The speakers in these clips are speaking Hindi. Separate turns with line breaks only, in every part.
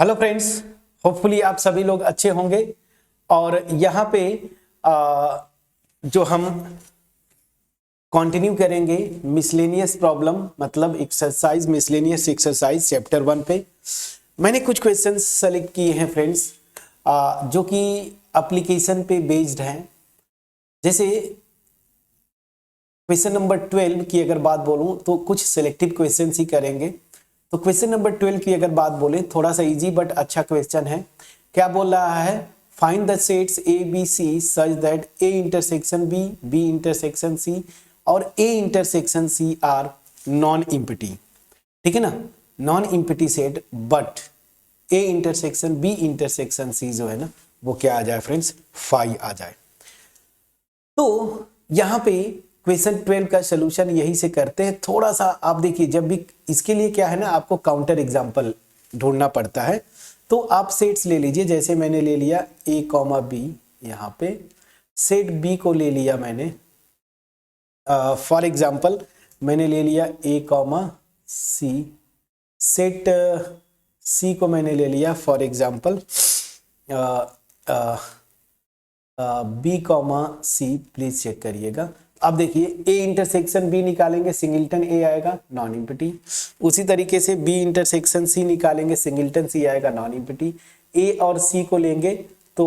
हेलो फ्रेंड्स, होपफुली आप सभी लोग अच्छे होंगे। और यहाँ पे जो हम कंटिन्यू करेंगे मिसलेनियस प्रॉब्लम मतलब एक्सरसाइज मिसलेनियस एक्सरसाइज चैप्टर 1 पे मैंने कुछ क्वेश्चंस सेलेक्ट किए हैं फ्रेंड्स, जो कि एप्लीकेशन पे बेस्ड हैं। जैसे क्वेश्चन नंबर 12 की अगर बात बोलूं तो कुछ सिलेक्टिव क्वेश्चंस ही करेंगे। तो क्वेश्चन नंबर 12 की अगर बात बोले, थोड़ा सा इजी बट अच्छा क्वेश्चन है। क्या बोल रहा है? Find the sets A B C such that A intersection B, B intersection C और A intersection C are non empty. ठीक है ना, non empty set, but A intersection B intersection C जो है ना वो क्या आ जाए फ्रेंड्स, फाई आ जाए। तो यहाँ पे क्वेश्चन 12 का सोल्यूशन यही से करते हैं। थोड़ा सा आप देखिए, जब भी इसके लिए क्या है ना, आपको काउंटर एग्जांपल ढूंढना पड़ता है। तो आप सेट्स ले लीजिए, जैसे मैंने ले लिया ए कॉमा बी, यहाँ पे सेट बी को ले लिया मैंने, फॉर एग्जांपल मैंने ले लिया ए कॉमा सी, सेट सी को मैंने ले लिया for example B comma C. Please check करिएगा। अब देखिए ए इंटरसेक्शन बी निकालेंगे, सिंगलटन ए आएगा, नॉन इम्पिटी। उसी तरीके से बी इंटरसेक्शन सी निकालेंगे, सिंगलटन सी आएगा, नॉन इम्पिटी। ए और सी को लेंगे तो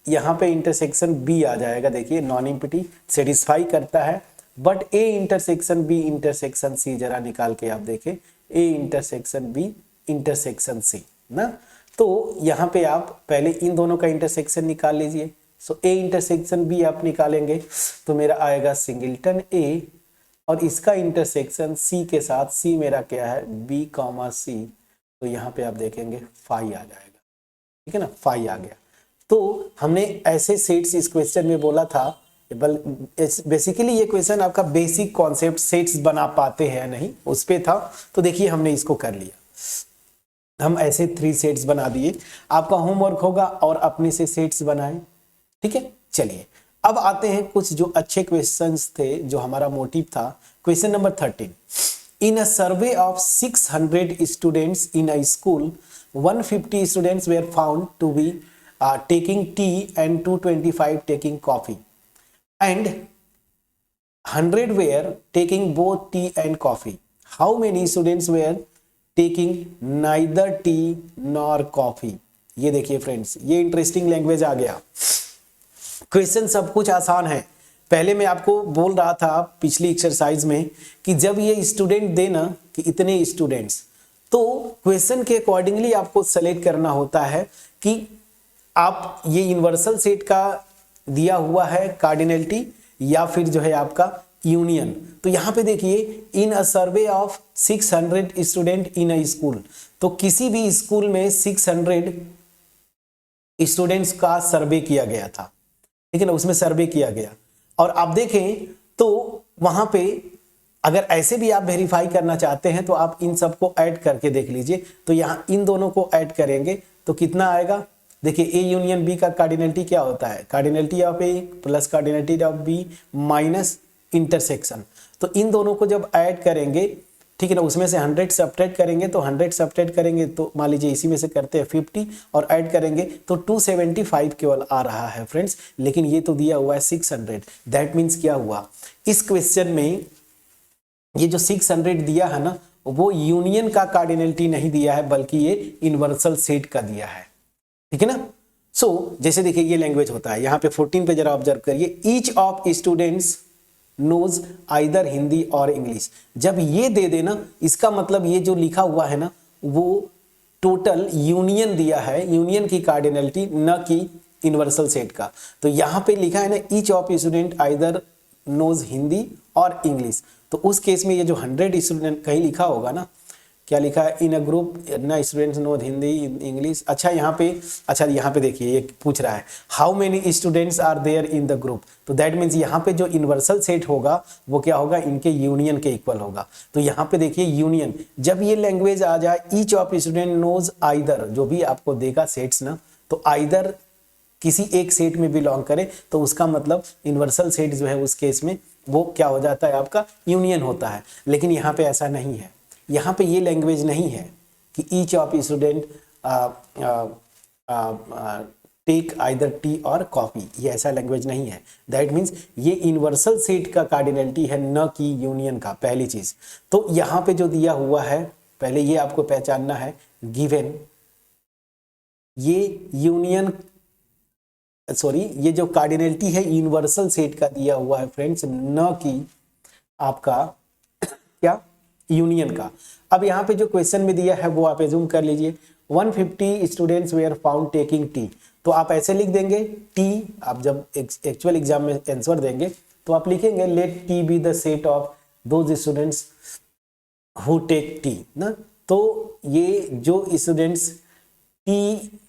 यहाँ पे इंटरसेक्शन बी आ जाएगा, देखिए नॉन इम्पिटी, सेटिस्फाई करता है। But A intersection B intersection C जरा निकाल के आप देखें, A intersection B intersection C ना। तो यहाँ पे आप पहले इन दोनों का इंटरसेक्शन निकाल लीजिए। सो ए इंटरसेक्शन बी आप निकालेंगे तो मेरा आएगा सिंगलटन ए, और इसका इंटरसेक्शन सी के साथ, सी मेरा क्या है बी कॉमा सी, तो यहाँ पे आप देखेंगे फाई आ जाएगा। ठीक है ना, फाई आ गया। तो हमने ऐसे सेट्स इस क्वेश्चन में बोला था। बेसिकली ये क्वेश्चन आपका बेसिक कॉन्सेप्ट सेट्स बना पाते हैं नहीं, उस पे था। तो देखिए हमने इसको कर लिया, हम ऐसे 3 सेट्स बना दिए। आपका होमवर्क होगा और अपने से सेट्स बनाएं। ठीक है, चलिए अब आते हैं कुछ जो अच्छे क्वेश्चंस थे, जो हमारा मोटिव था। Question number 13, in a survey of 600 students in a school 150 students were found to be taking tea and 225 taking coffee and 100 were taking both tea and coffee. How many students were taking neither tea nor coffee. ये देखिए फ्रेंड्स, ये इंटरेस्टिंग लैंग्वेज आ गया। क्वेश्चन सब कुछ आसान है। पहले मैं आपको बोल रहा था पिछली एक्सरसाइज में कि जब ये स्टूडेंट देना कि इतने स्टूडेंट्स, तो क्वेश्चन के अकॉर्डिंगली आपको सेलेक्ट करना होता है कि आप ये यूनिवर्सल सेट का दिया हुआ है कार्डिनलिटी या फिर जो है आपका यूनियन। तो यहाँ पे देखिए in a survey of 600 student in a school, तो किसी भी स्कूल में 600 स्टूडेंट्स का सर्वे किया गया था। ठीक है ना, उसमें सर्वे किया गया। और आप देखें तो वहां पे अगर ऐसे भी आप वेरीफाई करना चाहते हैं तो आप इन सबको ऐड करके देख लीजिए। तो यहाँ इन दोनों को ऐड करेंगे तो कितना आएगा, देखिए ए यूनियन बी का कार्डिनलिटी क्या होता है, cardinality of A plus cardinality of B minus intersection. तो इन दोनों को जब ऐड करेंगे, ठीक है ना, उसमें से 100 सब्ट्रैक्ट करेंगे, तो 100 सब्ट्रैक्ट करेंगे तो मान लीजिए इसी में से करते हैं 50 और ऐड करेंगे तो 275 केवल आ रहा है फ्रेंड्स। लेकिन ये तो दिया हुआ है 600। दैट मीन्स क्या हुआ, इस क्वेश्चन में ये जो 600 दिया है ना, वो यूनियन का कार्डिनलिटी नहीं दिया है, बल्कि ये यूनिवर्सल सेट का दिया है। ठीक है ना। सो जैसे देखिए ये लैंग्वेज होता है, यहाँ पे 14 पे जरा ऑब्जर्व करिए, each of students knows either Hindi और इंग्लिश। जब ये दे देना, इसका मतलब ये जो लिखा हुआ है ना वो टोटल यूनियन दिया है, यूनियन की कार्डिनलिटी, न कि यूनिवर्सल सेट का। तो यहाँ पे लिखा है ना each of student either knows Hindi और इंग्लिश, तो उस केस में ये जो 100 स्टूडेंट कहीं लिखा होगा ना, क्या लिखा है, इन अ ग्रुप ना स्टूडेंट्स नो हिंदी इंग्लिश। अच्छा यहाँ पे देखिए ये पूछ रहा है how many students are there in the group. तो दैट मीन्स यहाँ पे जो यूनिवर्सल सेट होगा वो क्या होगा, इनके यूनियन के इक्वल होगा। तो यहाँ पे देखिए यूनियन, जब ये लैंग्वेज आ जाए each of student knows either, जो भी आपको देगा सेट्स ना, तो आइदर किसी एक सेट में बिलोंग करे तो उसका मतलब यूनिवर्सल सेट जो है उस केस में वो क्या हो जाता है, आपका यूनियन होता है। लेकिन यहाँ पे ऐसा नहीं है, यहाँ पे ये लैंग्वेज नहीं है कि each of student take either tea और कॉफी, ये ऐसा लैंग्वेज नहीं है। दैट मीन्स ये यूनिवर्सल सेट का कार्डिनलिटी है, न कि यूनियन का, पहली चीज। तो यहाँ पे जो दिया हुआ है पहले ये आपको पहचानना है, गिवन ये यूनियन सॉरी ये जो कार्डिनलिटी है यूनिवर्सल सेट का दिया हुआ है फ्रेंड्स, न कि आपका क्या यूनियन का। अब यहाँ पे जो क्वेश्चन में दिया है वो आप एज्यूम कर लीजिए, 150 students were found taking tea. तो आप ऐसे लिख देंगे टी, आप जब एक्चुअल एग्जाम में आंसर देंगे तो आप लिखेंगे let T be the set of those students who take tea ना। तो ये जो स्टूडेंट्स टी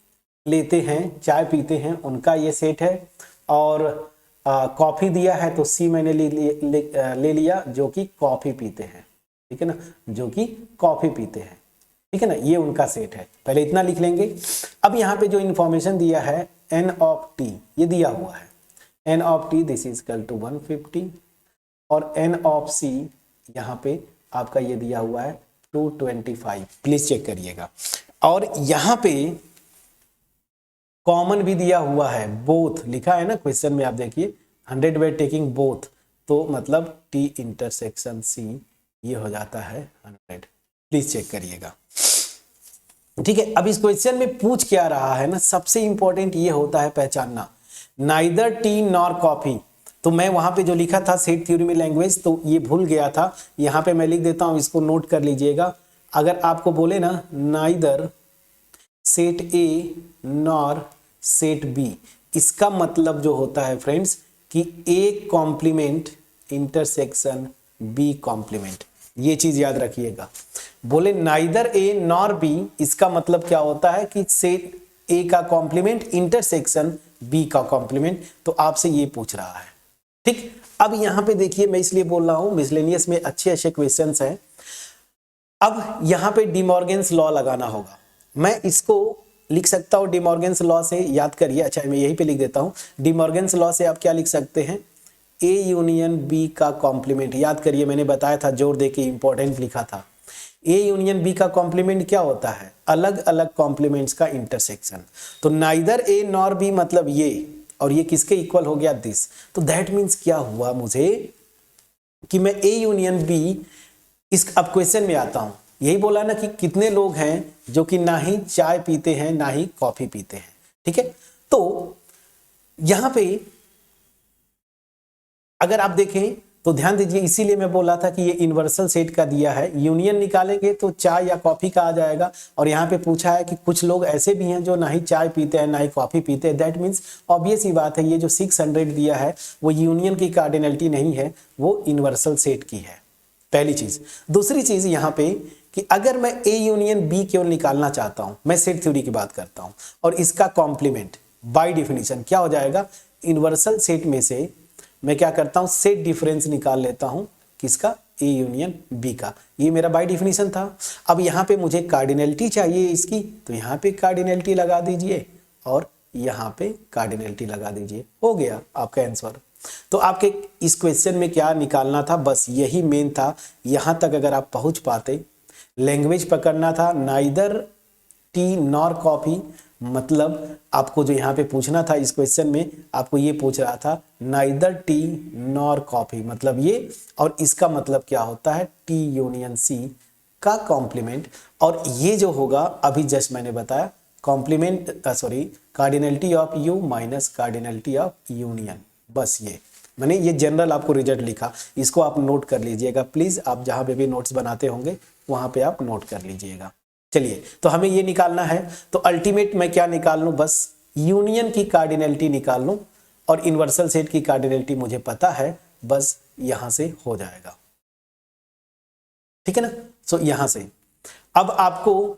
लेते हैं, चाय पीते हैं, उनका ये सेट है। और कॉफी दिया है तो सी मैंने ले लिया जो कि कॉफी पीते हैं, ठीक है ना, जो कि कॉफी पीते हैं, ठीक है ना, ये उनका सेट है। पहले इतना लिख लेंगे। अब यहाँ पे जो इंफॉर्मेशन दिया है n ऑफ t, ये दिया हुआ है n of t this is equal to 150 और n ऑफ c यहाँ पे आपका ये दिया हुआ है 225। प्लीज चेक करिएगा। और यहाँ पे कॉमन भी दिया हुआ है, बोथ लिखा है ना क्वेश्चन में, आप देखिए 100 बाय टेकिंग बोथ, तो मतलब t इंटरसेक्शन c ये हो जाता है 100। प्लीज चेक करिएगा, ठीक है। अब इस क्वेश्चन में पूछ क्या रहा है ना, सबसे इंपॉर्टेंट ये होता है पहचानना, नाइदर टी नॉर कॉफी। तो मैं वहां पे जो लिखा था सेट थ्योरी में लैंग्वेज, तो ये भूल गया था, यहाँ पे मैं लिख देता हूं, इसको नोट कर लीजिएगा। अगर आपको बोले ना neither set A nor set B, इसका मतलब जो होता है फ्रेंड्स कि A complement intersection B complement, ये चीज याद रखिएगा। बोले नाइदर ए नॉर बी, इसका मतलब क्या होता है कि सेट ए का कॉम्प्लीमेंट इंटरसेक्शन बी का कॉम्प्लीमेंट। तो आपसे ये पूछ रहा है, ठीक। अब यहां पे देखिए, मैं इसलिए बोल रहा हूं मिसलेनियस में अच्छे अच्छे क्वेश्चंस हैं। अब यहां पे डिमॉर्गन्स लॉ लगाना होगा, मैं इसको लिख सकता हूं डिमॉर्गन्स लॉ से, याद करिए। अच्छा मैं यहीं पे लिख देता हूं, डिमॉर्गन्स लॉ से आप क्या लिख सकते हैं, ए यूनियन बी का कॉम्प्लीमेंट। याद करिए मैंने बताया था, जोर देके इंपॉर्टेंट लिखा था, ए यूनियन बी का कॉम्प्लीमेंट क्या होता है, अलग अलग कॉम्प्लीमेंट्स का इंटरसेक्शन। तो नाइदर ए नॉर बी मतलब ये, और ये किसके इक्वल हो गया, दिस। तो दैट मीन्स क्या हुआ मुझे कि मैं ए यूनियन बी, इस अब क्वेश्चन में आता हूं, यही बोला ना कि कितने लोग हैं जो कि ना ही चाय पीते हैं ना ही कॉफी पीते हैं, ठीक है। तो यहां पे अगर आप देखें तो ध्यान दीजिए, इसीलिए मैं बोला था कि ये यूनिवर्सल सेट का दिया है, यूनियन निकालेंगे तो चाय या कॉफी का आ जाएगा। और यहाँ पे पूछा है कि कुछ लोग ऐसे भी हैं जो ना ही चाय पीते हैं ना ही कॉफी पीते हैं। दैट मीन्स ऑब्वियस ही बात है, ये जो 600 दिया है वो यूनियन की कार्डिनलिटी नहीं है, वो यूनिवर्सल सेट की है, पहली चीज। दूसरी चीज यहाँ पे कि अगर मैं ए यूनियन बी केवल निकालना चाहता हूं, मैं सेट थ्योरी की बात करता हूं, और इसका कॉम्प्लीमेंट बाय डेफिनेशन क्या हो जाएगा, यूनिवर्सल सेट में से मैं क्या करता हूं, सेट डिफरेंस निकाल लेता हूं, किसका, ए यूनियन बी का। ये मेरा बाय डेफिनेशन था। अब यहाँ पे मुझे कार्डिनलिटी चाहिए इसकी, तो यहाँ पे कार्डिनलिटी लगा दीजिए और यहाँ पे कार्डिनलिटी लगा दीजिए, हो गया आपका आंसर। तो आपके इस क्वेश्चन में क्या निकालना था, बस यही मेन था। यहां तक अगर आप पहुंच पाते, लैंग्वेज पकड़ना था, नाइदर टी नॉर कॉफी, मतलब आपको जो यहाँ पे पूछना था इस क्वेश्चन में, आपको ये पूछ रहा था नाइदर टी नॉर कॉफी मतलब ये, और इसका मतलब क्या होता है, टी यूनियन सी का कॉम्प्लीमेंट। और ये जो होगा अभी जस्ट मैंने बताया, complement sorry cardinality of U minus cardinality of union, बस ये मैंने ये जनरल आपको रिजल्ट लिखा, इसको आप नोट कर लीजिएगा प्लीज। आप जहां पे भी नोट्स बनाते होंगे वहां पे आप नोट कर लीजिएगा। चलिए, तो हमें ये निकालना है, तो अल्टीमेट मैं क्या निकाल लूं, बस यूनियन की कार्डिनलिटी निकाल लूं, और यूनिवर्सल सेट की कार्डिनलिटी मुझे पता है, बस यहां से हो जाएगा, ठीक है ना। सो यहां से अब आपको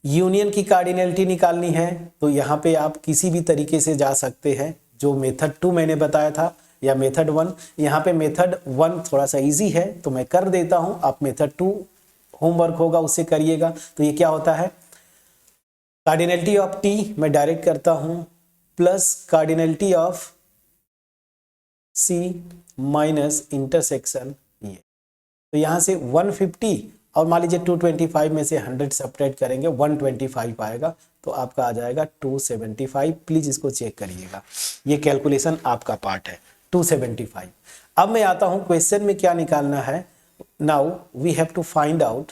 यूनियन की कार्डिनलिटी निकालनी है, तो यहां पे आप किसी भी तरीके से जा सकते हैं, जो मेथड 2 मैंने बताया था या मेथड 1। यहाँ पे मेथड 1 थोड़ा सा इजी है तो मैं कर देता हूं, आप मेथड 2 होमवर्क होगा उससे करिएगा। तो ये क्या होता है, कार्डिनलिटी ऑफ टी मैं डायरेक्ट करता हूं plus cardinality of C minus intersection ये, तो यहां से 150 और मान लीजिए 225 में से 100 सब्ट्रैक्ट करेंगे 125 आएगा, तो आपका आ जाएगा 275। प्लीज इसको चेक करिएगा, ये कैलकुलेशन आपका पार्ट है 275। अब मैं आता हूं क्वेश्चन में क्या निकालना है। Now we have to find out,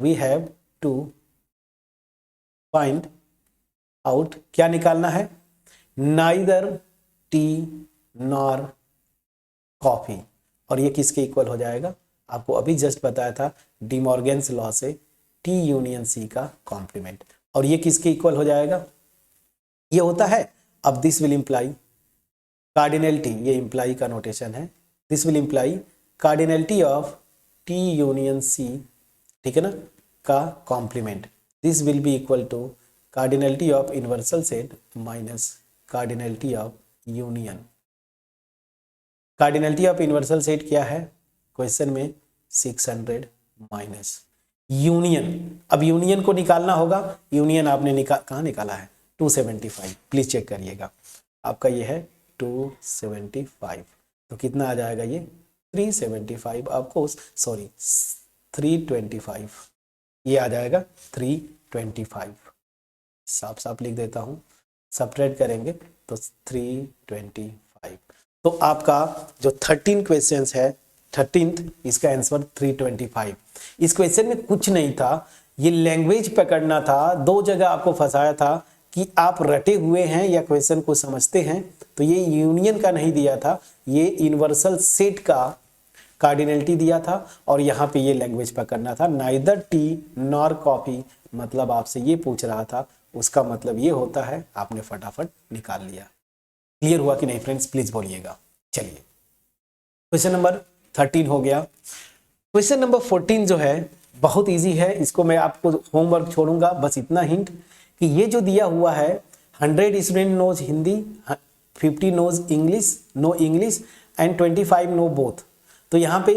we have to find out, क्या निकालना है, नाइदर टी नॉर कॉफी। और ये किसके इक्वल हो जाएगा, आपको अभी जस्ट बताया था डिमॉर्गन्स लॉ से टी यूनियन सी का कॉम्प्लीमेंट, और ये किसके इक्वल हो जाएगा, ये होता है। अब दिस विल इंप्लाई कार्डिनलिटी, ये इंप्लाई का नोटेशन है, this will imply cardinality of T union C, ठीक है ना, का complement. This will be equal to cardinality of universal set minus cardinality of union. Cardinality of universal set क्या है क्वेश्चन में, 600 माइनस यूनियन। अब यूनियन को निकालना होगा, यूनियन आपने कहाँ निकाला है, 275। प्लीज चेक करिएगा, आपका ये है 275, तो कितना आ जाएगा ये 375, आपको सॉरी 325, ये आ जाएगा 325। साफ साफ लिख देता हूँ, सब्ट्रैक्ट करेंगे तो 325। तो आपका जो 13 क्वेश्चंस है, 13th इसका आंसर 325। इस क्वेश्चन में कुछ नहीं था, ये लैंग्वेज पकड़ना था। दो जगह आपको फंसाया था कि आप रटे हुए हैं या क्वेश्चन को समझते हैं। तो ये यूनियन का नहीं दिया था, ये यूनिवर्सल सेट का कार्डिनलिटी दिया था, और यहाँ पे ये लैंग्वेज पकड़ना था, नाइदर टी नॉर कॉफी। मतलब आपसे ये पूछ रहा था, उसका मतलब ये होता है, आपने फटाफट निकाल लिया। क्लियर हुआ कि नहीं फ्रेंड्स, प्लीज बोलिएगा। चलिए क्वेश्चन नंबर 13 हो गया। क्वेश्चन नंबर 14 जो है बहुत इजी है, इसको मैं आपको होमवर्क छोड़ूंगा, बस इतना हिंट कि ये जो दिया हुआ है 100 student knows Hindi, 50 knows English, know English and 25 know both. तो यहाँ पे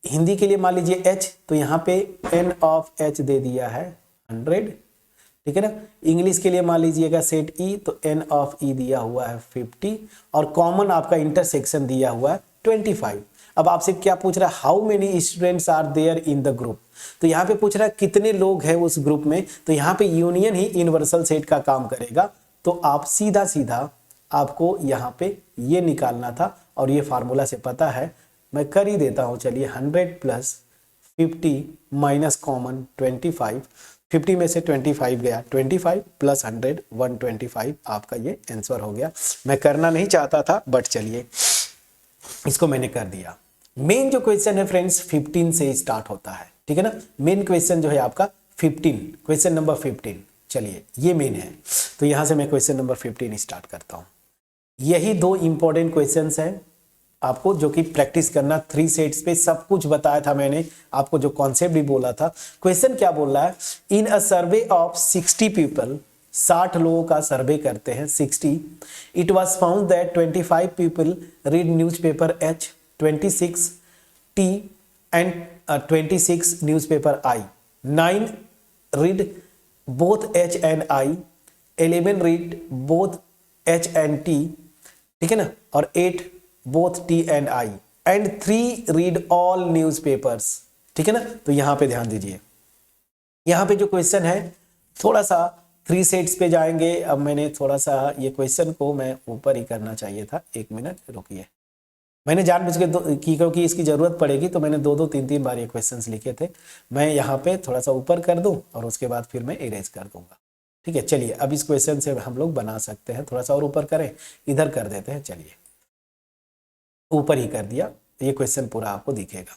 हिंदी के लिए मान लीजिए H, तो यहाँ पे N ऑफ H दे दिया है 100, ठीक है ना। इंग्लिश के लिए मान लीजिएगा सेट E, तो N ऑफ E दिया हुआ है 50, और कॉमन आपका इंटरसेक्शन दिया हुआ है 25। अब आपसे क्या पूछ रहा है, how many students are there in the group. तो यहाँ पे पूछ रहा है कितने लोग हैं उस ग्रुप में, तो यहाँ पे यूनियन ही यूनिवर्सल सेट का काम करेगा। तो आप सीधा सीधा आपको यहाँ पे ये निकालना था, और ये फार्मूला से पता है, मैं कर ही देता हूँ। चलिए 100 प्लस 50 माइनस कॉमन 25, 50 में से 25 गया, 25 प्लस 100 125, आपका ये आंसर हो गया। मैं करना नहीं चाहता था बट चलिए इसको मैंने कर दिया। मेन जो क्वेश्चन है फ्रेंड्स 15 से स्टार्ट होता है, ठीक है ना। मेन क्वेश्चन जो है आपका 15, क्वेश्चन नंबर 15, चलिए ये मेन है। तो यहां से मैं क्वेश्चन नंबर 15 स्टार्ट करता हूं। यही दो इंपॉर्टेंट क्वेश्चंस हैं आपको, जो कि प्रैक्टिस करना 3 सेट्स पे। सब कुछ बताया था मैंने आपको, जो कॉन्सेप्ट भी बोला था। क्वेश्चन क्या बोल रहा है, in a survey of 60 people, 60 लोगों का सर्वे करते हैं 60, it was found that 25 people read newspaper H, 26 T and 26 newspaper I, 9 read both H and I, 11 read both H and T, ठीक है ना, और 8 both T and I, and 3 read all newspapers, ठीक है ना। तो यहां पे ध्यान दीजिए, यहां पे जो क्वेश्चन है थोड़ा सा 3 सेट्स पे जाएंगे। अब मैंने थोड़ा सा ये क्वेश्चन को मैं ऊपर ही करना चाहिए था, 1 मिनट रुकिए। मैंने जानबूझ के की, क्योंकि इसकी जरूरत पड़ेगी, तो मैंने 2-2 3-3 बार ये क्वेश्चंस लिखे थे। मैं यहाँ पे थोड़ा सा ऊपर कर दूं और उसके बाद फिर मैं इरेज कर दूंगा, ठीक है। चलिए अब इस क्वेश्चन से हम लोग बना सकते हैं, थोड़ा सा और ऊपर करें, इधर कर देते हैं। चलिए ऊपर ही कर दिया, ये क्वेश्चन पूरा आपको दिखेगा।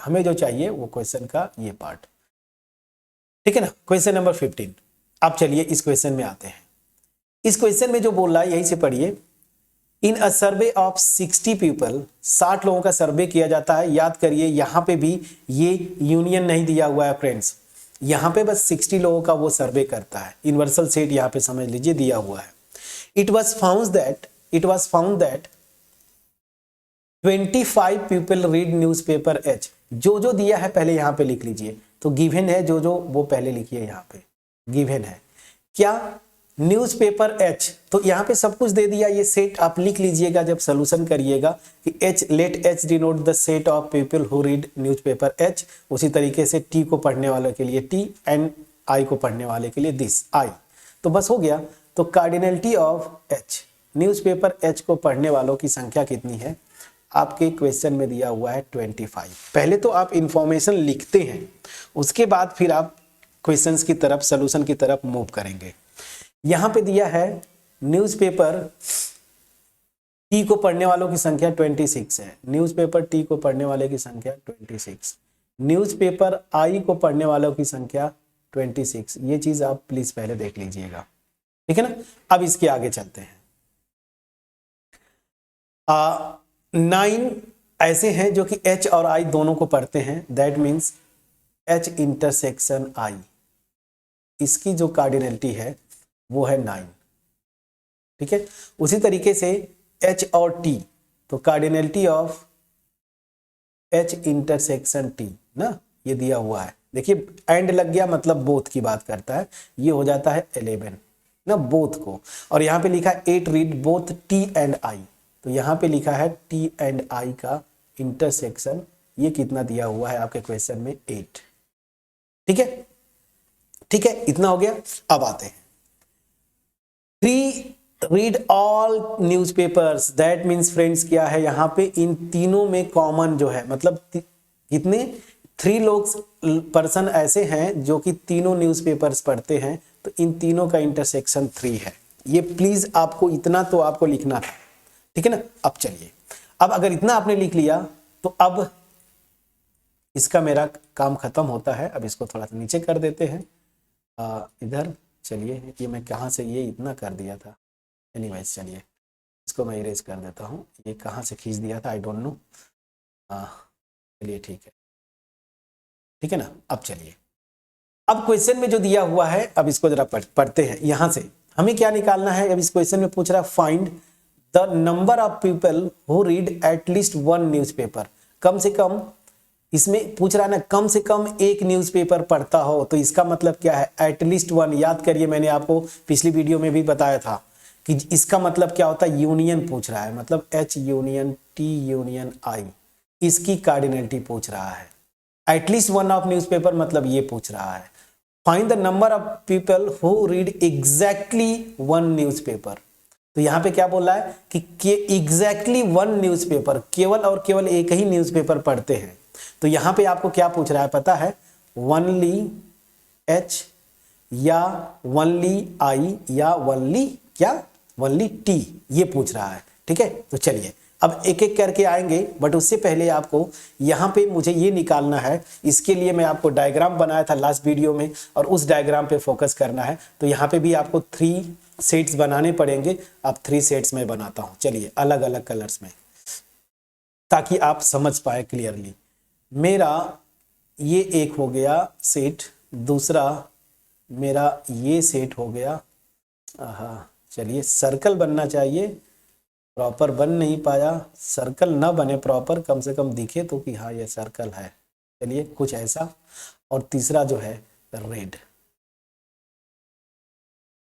हमें जो चाहिए वो क्वेश्चन का ये पार्ट, ठीक है ना। Question number 15। अब चलिए इस क्वेश्चन में आते हैं। इस क्वेश्चन में जो बोल रहा है यहीं से पढ़िए, इन अ सर्वे ऑफ 60 पीपल, 60 लोगों का सर्वे किया जाता है। याद करिए यहां पे भी ये यूनियन नहीं दिया हुआ है फ्रेंड्स, यहां पे बस 60 लोगों का वो सर्वे करता है। यूनिवर्सल सेट यहां पे समझ लीजिए दिया हुआ है। It was found that 25 people read newspaper H, जो दिया है पहले यहां पे लिख लीजिए। तो गिवन है जो वो पहले लिखिए, यहां पे गिवन है क्या, न्यूज़पेपर एच, तो यहाँ पे सब कुछ दे दिया, ये सेट आप लिख लीजिएगा जब सोल्यूशन करिएगा कि H, let H denote the set of people who read newspaper H. उसी तरीके से टी को पढ़ने वालों के लिए टी एंड आई को पढ़ने वाले के लिए दिस आई। तो बस हो गया। तो cardinality of H, newspaper H को पढ़ने वालों की संख्या कितनी है? आपके क्वेश्चन में दिया हुआ है 25। पहले तो आप इंफॉर्मेशन लिखते हैं, उसके बाद फिर आप क्वेश्चंस की तरफ, सॉल्यूशन की तरफ मूव करेंगे। यहां पे दिया है न्यूज़पेपर टी को पढ़ने वालों की संख्या 26 है, न्यूज़पेपर टी को पढ़ने वाले की संख्या 26, न्यूज़पेपर आई को पढ़ने वालों की संख्या 26। ये चीज आप प्लीज पहले देख लीजिएगा, ठीक है ना। अब इसके आगे चलते हैं। 9 ऐसे हैं जो कि एच और आई दोनों को पढ़ते हैं, दैट मीन्स एच इंटरसेक्शन आई, इसकी जो कार्डिनलिटी है वो है 9, ठीक है। उसी तरीके से एच और टी, तो cardinality of H intersection T ना, ये दिया हुआ है। देखिए एंड लग गया मतलब बोथ की बात करता है, ये हो जाता है 11 ना, बोथ को। और यहाँ पे लिखा है 8 read both tea and I, तो यहाँ पे लिखा है टी एंड आई का इंटरसेक्शन, ये कितना दिया हुआ है आपके क्वेश्चन में? 8, ठीक है, ठीक है, इतना हो गया। अब आते हैं 3 read all newspapers, that means friends क्या है यहाँ पे, इन तीनों में कॉमन जो है, मतलब कितने 3 लोग पर्सन ऐसे हैं जो कि तीनों न्यूज़पेपर्स पढ़ते हैं, तो इन तीनों का इंटरसेक्शन 3 है। ये प्लीज आपको इतना तो आपको लिखना था, ठीक है ना। अब चलिए, अब अगर इतना आपने लिख लिया तो अब इसका मेरा काम खत्म होता है। अब इसको थोड़ा सा नीचे कर देते हैं, इधर चलिए, ये मैं कहाँ से ये इतना कर दिया था, एनीवेज चलिए इसको मैं इरेज कर देता हूँ, ये कहाँ से खींच दिया था आई डोंट नो। चलिए ठीक है ना। अब चलिए, अब क्वेश्चन में जो दिया हुआ है, अब इसको जरा पढ़ते हैं। यहाँ से हमें क्या निकालना है? अब इस क्वेश्चन में पूछ रहा है find the number of people who read at least 1 newspaper. कम से कम, इसमें पूछ रहा है ना, कम से कम एक न्यूज़पेपर पढ़ता हो, तो इसका मतलब क्या है? एटलीस्ट 1। याद करिए, मैंने आपको पिछली वीडियो में भी बताया था कि इसका मतलब क्या होता है, यूनियन पूछ रहा है, मतलब एच यूनियन टी यूनियन आई, इसकी कार्डिनलिटी पूछ रहा है। एटलीस्ट 1 ऑफ न्यूज़पेपर मतलब ये पूछ रहा है। Find the number of people who read exactly 1 newspaper. तो यहाँ पे क्या बोल रहा है कि एग्जैक्टली 1 न्यूज़पेपर, केवल और केवल एक ही न्यूज़पेपर पढ़ते हैं। तो यहाँ पे आपको क्या पूछ रहा है पता है? ओनली एच या ओनली आई या ओनली क्या, ओनली टी, ये पूछ रहा है, ठीक है। तो चलिए अब एक एक करके आएंगे, बट उससे पहले आपको यहाँ पे मुझे ये निकालना है। इसके लिए मैं आपको डायग्राम बनाया था लास्ट वीडियो में, और उस डायग्राम पे फोकस करना है। तो यहाँ पे भी आपको 3 सेट्स बनाने पड़ेंगे। अब 3 सेट्स में बनाता हूँ, चलिए अलग अलग कलर्स में, ताकि आप समझ पाए क्लियरली। मेरा ये एक हो गया सेट, दूसरा मेरा ये सेट हो गया। चलिए सर्कल बनना चाहिए, प्रॉपर बन नहीं पाया, सर्कल ना बने प्रॉपर, कम से कम दिखे तो कि हाँ ये सर्कल है। चलिए कुछ ऐसा। और तीसरा जो है रेड,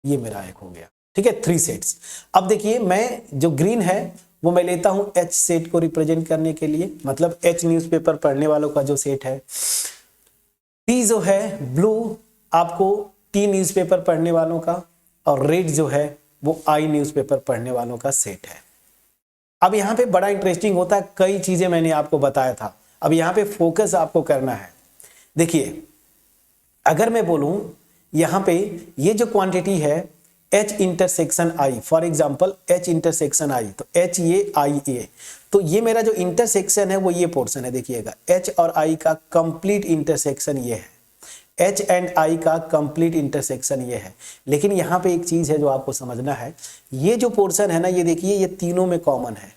ये मेरा एक हो गया, ठीक है। 3 सेट्स। अब देखिए, मैं जो ग्रीन है वो मैं लेता हूं एच सेट को रिप्रेजेंट करने के लिए, मतलब एच न्यूज़पेपर पढ़ने वालों का जो सेट है। टी जो है ब्लू, आपको टी न्यूज़पेपर पढ़ने वालों का, और रेड जो है वो आई न्यूज़पेपर पढ़ने वालों का सेट है। अब यहाँ पे बड़ा इंटरेस्टिंग होता है, कई चीजें मैंने आपको बताया था। अब यहाँ पे फोकस आपको करना है। देखिए, अगर मैं बोलूं यहाँ पे ये जो क्वांटिटी है H intersection I, for example H intersection I, तो H ये I ये, तो ये मेरा जो इंटरसेक्शन है वो ये पोर्शन है। देखिएगा H और I का कंप्लीट इंटरसेक्शन ये है, H एंड I का कंप्लीट इंटरसेक्शन ये है। लेकिन यहाँ पे एक चीज है जो आपको समझना है, ये जो पोर्शन है ना, ये देखिए ये तीनों में कॉमन है।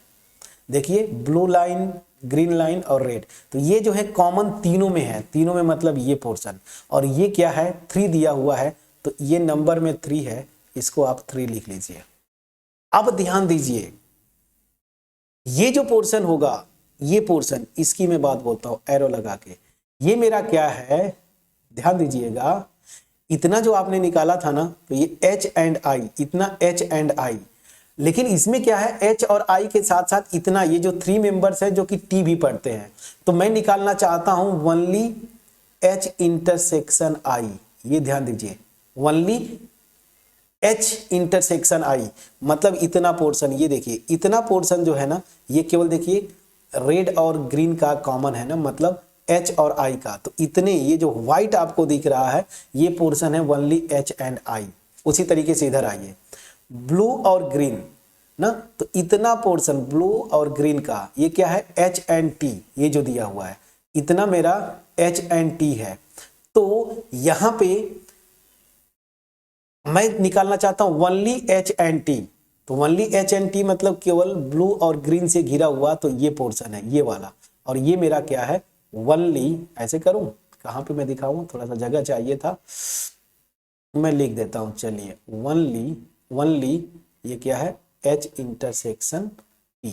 देखिए ब्लू लाइन, ग्रीन लाइन और रेड, तो ये जो है कॉमन तीनों में है, तीनों में मतलब ये पोर्शन। और ये क्या है? 3 दिया हुआ है, तो ये नंबर में 3 है, इसको आप 3 लिख लीजिए। अब ध्यान दीजिए, ये जो पोर्शन होगा, ये पोर्शन, इसकी मैं बात बोलता हूं एरो लगा के, ये मेरा क्या है? ध्यान दीजिएगा, इतना जो आपने निकाला था ना, तो ये H एंड I, इतना H एंड I, लेकिन इसमें क्या है, H और I के साथ साथ इतना, ये जो 3 मेंबर्स है जो कि T भी पढ़ते हैं, तो मैं निकालना चाहता हूं ओनली H इंटरसेक्शन I। ये ध्यान दीजिए, ओनली H इंटरसेक्शन I, मतलब इतना पोर्शन, ये देखिए इतना पोर्शन जो है ना, ये केवल देखिए रेड और ग्रीन का कॉमन है ना, मतलब H और I का, तो इतने, ये जो व्हाइट आपको दिख रहा है ये पोर्शन है ओनली H एंड I। उसी तरीके से इधर आइए, ब्लू और ग्रीन ना, तो इतना पोर्शन ब्लू और ग्रीन का ये क्या है, H एंड T, ये जो दिया हुआ है इतना मेरा H एंड T है। तो यहां पे मैं निकालना चाहता हूं ओनली H एंड T, तो ओनली H एंड T मतलब केवल ब्लू और ग्रीन से घिरा हुआ, तो ये पोर्शन है ये वाला, और ये मेरा क्या है ओनली, ऐसे करूं, कहां पे मैं दिखाऊं, थोड़ा सा जगह चाहिए था, मैं लिख देता हूं, चलिए ओनली ये क्या है H इंटरसेक्शन T,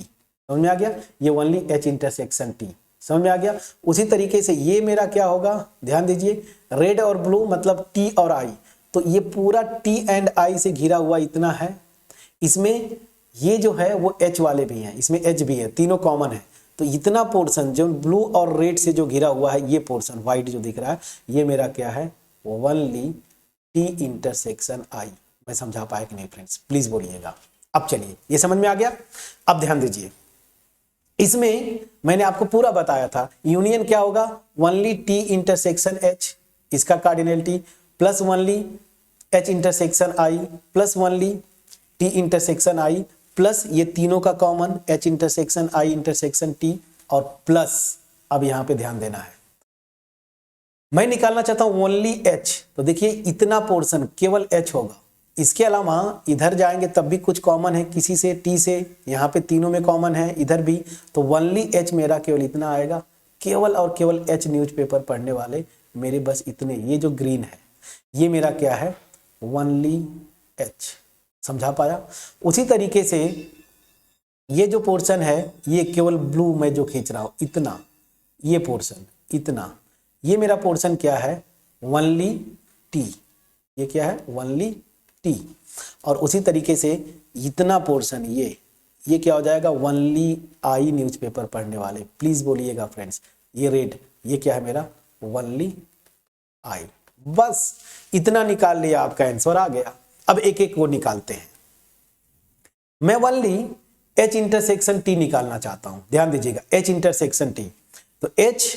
समझ में आ गया, ये ओनली H इंटरसेक्शन T, समझ में आ गया। उसी तरीके से ये मेरा क्या होगा, ध्यान दीजिए, रेड और ब्लू मतलब T और I, तो ये पूरा T एंड I से घिरा हुआ इतना है, इसमें ये जो है वो H वाले भी हैं, इसमें H भी है, तीनों कॉमन है, तो इतना पोर्शन जो ब्लू और रेड से जो घिरा हुआ है, ये पोर्शन व्हाइट जो दिख रहा है, ये मेरा क्या है ओनली T इंटरसेक्शन I। मैं समझा पाया कि नहीं फ्रेंड्स, प्लीज बोलिएगा। अब चलिए, ये समझ में आ गया। अब ध्यान दीजिए, इसमें मैंने आपको पूरा बताया था, यूनियन क्या होगा, ओनली T इंटरसेक्शन H, इसका cardinality, plus only H intersection I, plus only T intersection I, plus ये तीनों का common H intersection I intersection T, और प्लस, अब यहां पे ध्यान देना है, मैं निकालना चाहता हूं ओनली H, तो देखिए इतना पोर्शन केवल H होगा, इसके अलावा इधर जाएंगे तब भी कुछ कॉमन है, किसी से T से, यहाँ पे तीनों में कॉमन है, इधर भी, तो ओनली H मेरा केवल इतना आएगा, केवल और केवल H न्यूज़पेपर पढ़ने वाले मेरे बस इतने, ये जो ग्रीन है ये मेरा क्या है ओनली H, समझा पाया। उसी तरीके से ये जो पोर्शन है ये केवल ब्लू में जो खींच रहा हूं इतना, ये पोर्शन इतना, ये मेरा पोर्शन क्या है ओनली T, ये क्या है ओनली T, और उसी तरीके से इतना पोर्शन ये क्या हो जाएगा ओनली I न्यूज़पेपर पढ़ने वाले, प्लीज बोलिएगा फ्रेंड्स, ये रेड, ये क्या है मेरा ओनली I। बस इतना निकाल लिया, आपका आंसर आ गया। अब एक एक वो निकालते हैं, मैं ओनली H इंटरसेक्शन T निकालना चाहता हूं, ध्यान दीजिएगा H इंटरसेक्शन T, तो H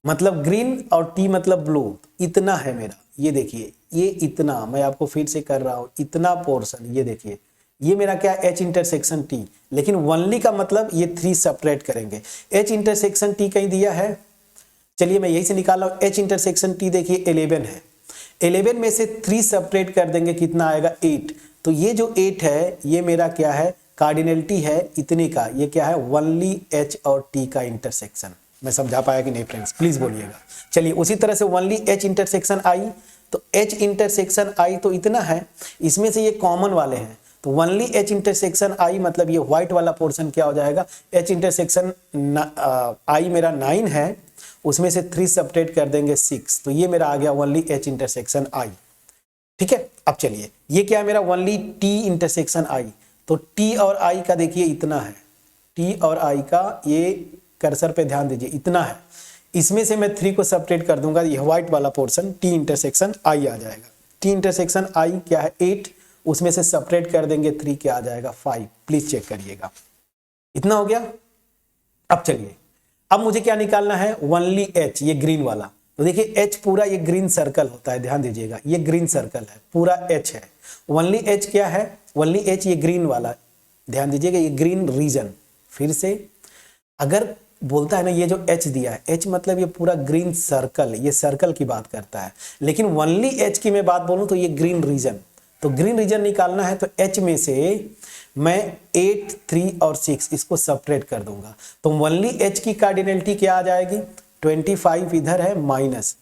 मतलब ग्रीन और T मतलब ब्लू, इतना है मेरा, ये देखिए ये इतना, मैं आपको फिर से कर रहा हूं, इतना पोर्शन, ये देखिए ये मेरा क्या H इंटरसेक्शन T, लेकिन ओनली का मतलब ये 3 सेपरेट करेंगे, H इंटरसेक्शन T कहीं दिया है, चलिए मैं यही से निकाल रहा हूं, H इंटरसेक्शन T देखिए 11 है, 11 में से 3 सेपरेट कर देंगे, कितना आएगा 8, तो ये जो 8 है ये मेरा क्या है कार्डिनलिटी है इतने का, ये क्या है ओनली H और T का इंटरसेक्शन। मैं समझा पाया कि नहीं फ्रेंड्स, प्लीज बोलिएगा। चलिए उसी तरह से ओनली H इंटरसेक्शन I, तो H इंटरसेक्शन I तो इतना है, इसमें से ये कॉमन वाले हैं, तो ओनली H इंटरसेक्शन I मतलब ये व्हाइट वाला पोर्शन क्या हो जाएगा, H इंटरसेक्शन I मेरा 9 है, उसमें से 3 सेपरेट कर देंगे 6, तो ये मेरा आ गया ओनली H इंटरसेक्शन I। ठीक है, अब चलिए ये क्या है मेरा ओनली T इंटरसेक्शन I, तो T और I का देखिए इतना है, T और I का, ये कर्सर पे ध्यान दीजिए इतना है, इसमें से मैं 3 को सेपरेट कर दूंगा, ये व्हाइट वाला पोर्शन T इंटरसेक्शन I आ जाएगा, T इंटरसेक्शन I क्या है 8, उसमें से सेपरेट कर देंगे 3, क्या आ जाएगा 5, प्लीज चेक करिएगा, इतना हो गया। अब चलिए, अब मुझे क्या निकालना है ओनली H, ये ग्रीन वाला, तो देखिए H पूरा ये ग्रीन सर्कल होता है, ध्यान दीजिएगा ये ग्रीन सर्कल है, पूरा H है, ओनली H क्या है ओनली H ये ग्रीन वाला, ध्यान दीजिएगा ये ग्रीन रीजन, फिर से अगर बोलता है ना ये जो H दिया है, H मतलब ये पूरा ग्रीन सर्कल, ये सर्कल की बात करता है, लेकिन ओनली H की मैं बात बोलूं तो ये ग्रीन रीजन, तो ग्रीन रीजन निकालना है तो H में से मैं 8, 3 और 6 इसको सेपरेट कर दूंगा, तो ओनली H की कार्डिनलिटी क्या आ जाएगी 25 इधर है माइनस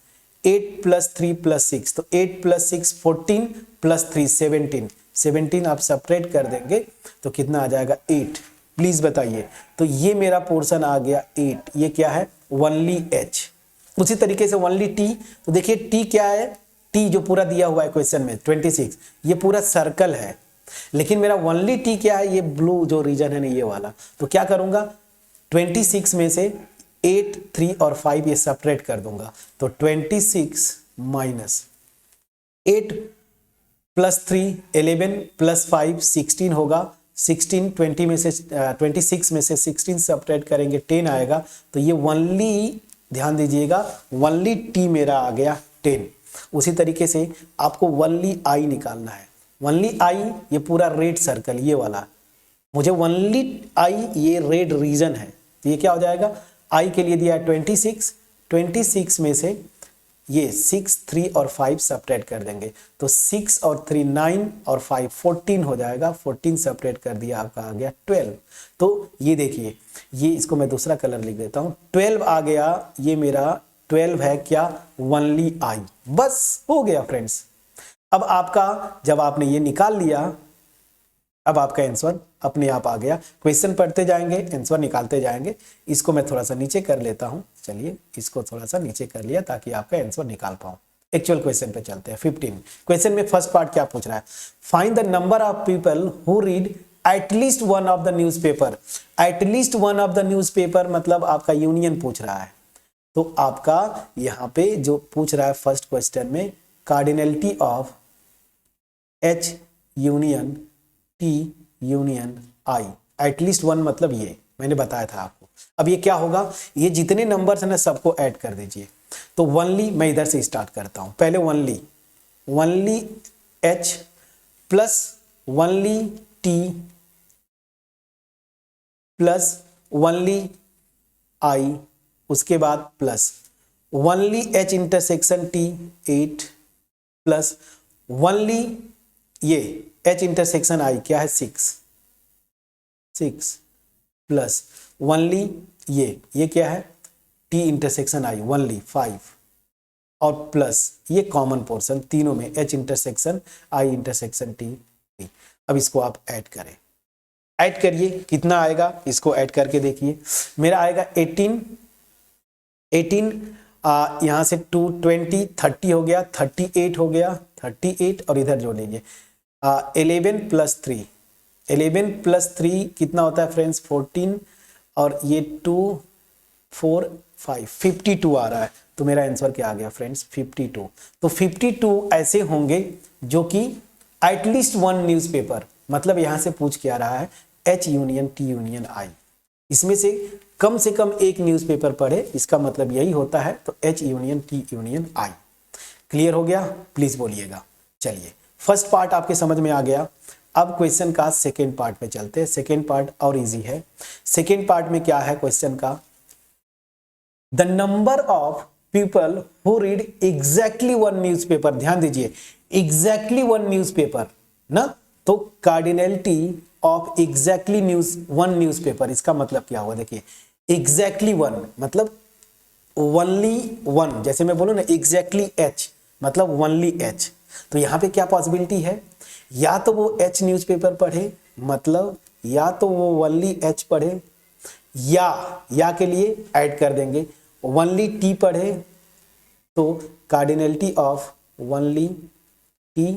8 + 3 + 6, तो 8 + 6 14 + 3 17, 17 आप सेपरेट कर देंगे तो कितना आ जाएगा 8, प्लीज बताइए, तो ये मेरा पोर्शन आ गया 8, ये क्या है ओनली H। उसी तरीके से ओनली T, तो देखिए T क्या है टी जो पूरा दिया हुआ है क्वेश्चन में 26, ये पूरा सर्कल है, लेकिन मेरा ओनली टी क्या है, ये ब्लू जो रीजन है ना ये वाला। तो क्या करूंगा, 26 में से 8, 3 और 5 ये सेपरेट कर दूंगा। तो 26 माइनस 8 प्लस 3 11 प्लस 5 16 होगा। 16 20 में से 26 में से 16 सेपरेट करेंगे 10 आएगा। तो ये ओनली, ध्यान दीजिएगा, ओनली टी मेरा आ गया 10। उसी तरीके से आपको ओनली आई निकालना है। ओनली आई ये पूरा रेड सर्कल ये वाला, मुझे ओनली आई ये रेड रीजन है, तो ये क्या हो जाएगा, आई के लिए दिया है 26, 26 में से ये 6 3 और 5 सेपरेट कर देंगे। तो 6 और 3 9 और 5 14 हो जाएगा। 14 सेपरेट कर दिया, आपका आ गया 12। तो ये देखिए, ये इसको मैं दूसरा कलर लिख देता हूं, 12 आ गया, ये मेरा 12 है क्या, ओनली आई। बस हो गया फ्रेंड्स। अब आपका, जब आपने ये निकाल लिया, अब आपका आंसर अपने आप आ गया। क्वेश्चन पढ़ते जाएंगे, आंसर निकालते जाएंगे। इसको मैं थोड़ा सा नीचे कर लेता हूं, चलिए इसको थोड़ा सा नीचे कर लिया ताकि आपका आंसर निकाल पाऊं। एक्चुअल क्वेश्चन पे चलते हैं। 15 क्वेश्चन में फर्स्ट पार्ट क्या पूछ रहा है, find the number of people who read at least one of the newspaper. At least one of the newspaper मतलब आपका यूनियन पूछ रहा है। तो आपका यहां पे जो पूछ रहा है फर्स्ट क्वेश्चन में, cardinality of H union T union I, at least one मतलब ये मैंने बताया था आपको। अब ये क्या होगा, ये जितने नंबर्स हैं ना सबको ऐड कर दीजिए। तो ओनली, मैं इधर से स्टार्ट करता हूं, पहले only, only H plus only T plus only I, उसके बाद plus only H intersection T 8 plus only ये एच इंटरसेक्शन आई क्या है 6 प्लस ओनली ये क्या है टी इंटरसेक्शन आई ओनली 5 और प्लस ये कॉमन पोर्शन तीनों में एच इंटरसेक्शन आई इंटरसेक्शन टी। अब इसको आप ऐड करें, ऐड करिए, कितना आएगा इसको ऐड करके देखिए। मेरा आएगा 18 यहाँ से 2 20 30 हो गया, 38 हो गया, 38 और इधर जोड़ लीजिए 11 प्लस 3, 11 प्लस 3 कितना होता है फ्रेंड्स 14 और ये 2 4 5 52 आ रहा है। तो मेरा आंसर क्या आ गया फ्रेंड्स 52। तो 52 ऐसे होंगे जो कि एटलीस्ट वन न्यूज़पेपर, मतलब यहां से पूछ के आ रहा है एच यूनियन टी यूनियन आई, इसमें से कम एक न्यूज़पेपर पढ़े, इसका मतलब यही होता है। तो एच यूनियन टी यूनियन आई। क्लियर हो गया, प्लीज बोलिएगा। चलिए फर्स्ट पार्ट आपके समझ में आ गया। अब क्वेश्चन का सेकेंड पार्ट पे चलते हैं। सेकेंड पार्ट और इजी है। सेकेंड पार्ट में क्या है क्वेश्चन का, the number of people who read exactly one newspaper. ध्यान दीजिए, एग्जैक्टली वन न्यूज़पेपर ना, तो cardinality of exactly one newspaper, इसका मतलब क्या हुआ, देखिए एग्जैक्टली वन मतलब ओनली वन, जैसे मैं बोलूं ना एग्जैक्टली एच मतलब ओनली एच। तो यहां पे क्या पॉसिबिलिटी है, या तो वो एच न्यूज़पेपर पढ़े, मतलब या तो वो ओनली एच पढ़े, या के लिए ऐड कर देंगे ओनली टी पढ़े, तो cardinality of only T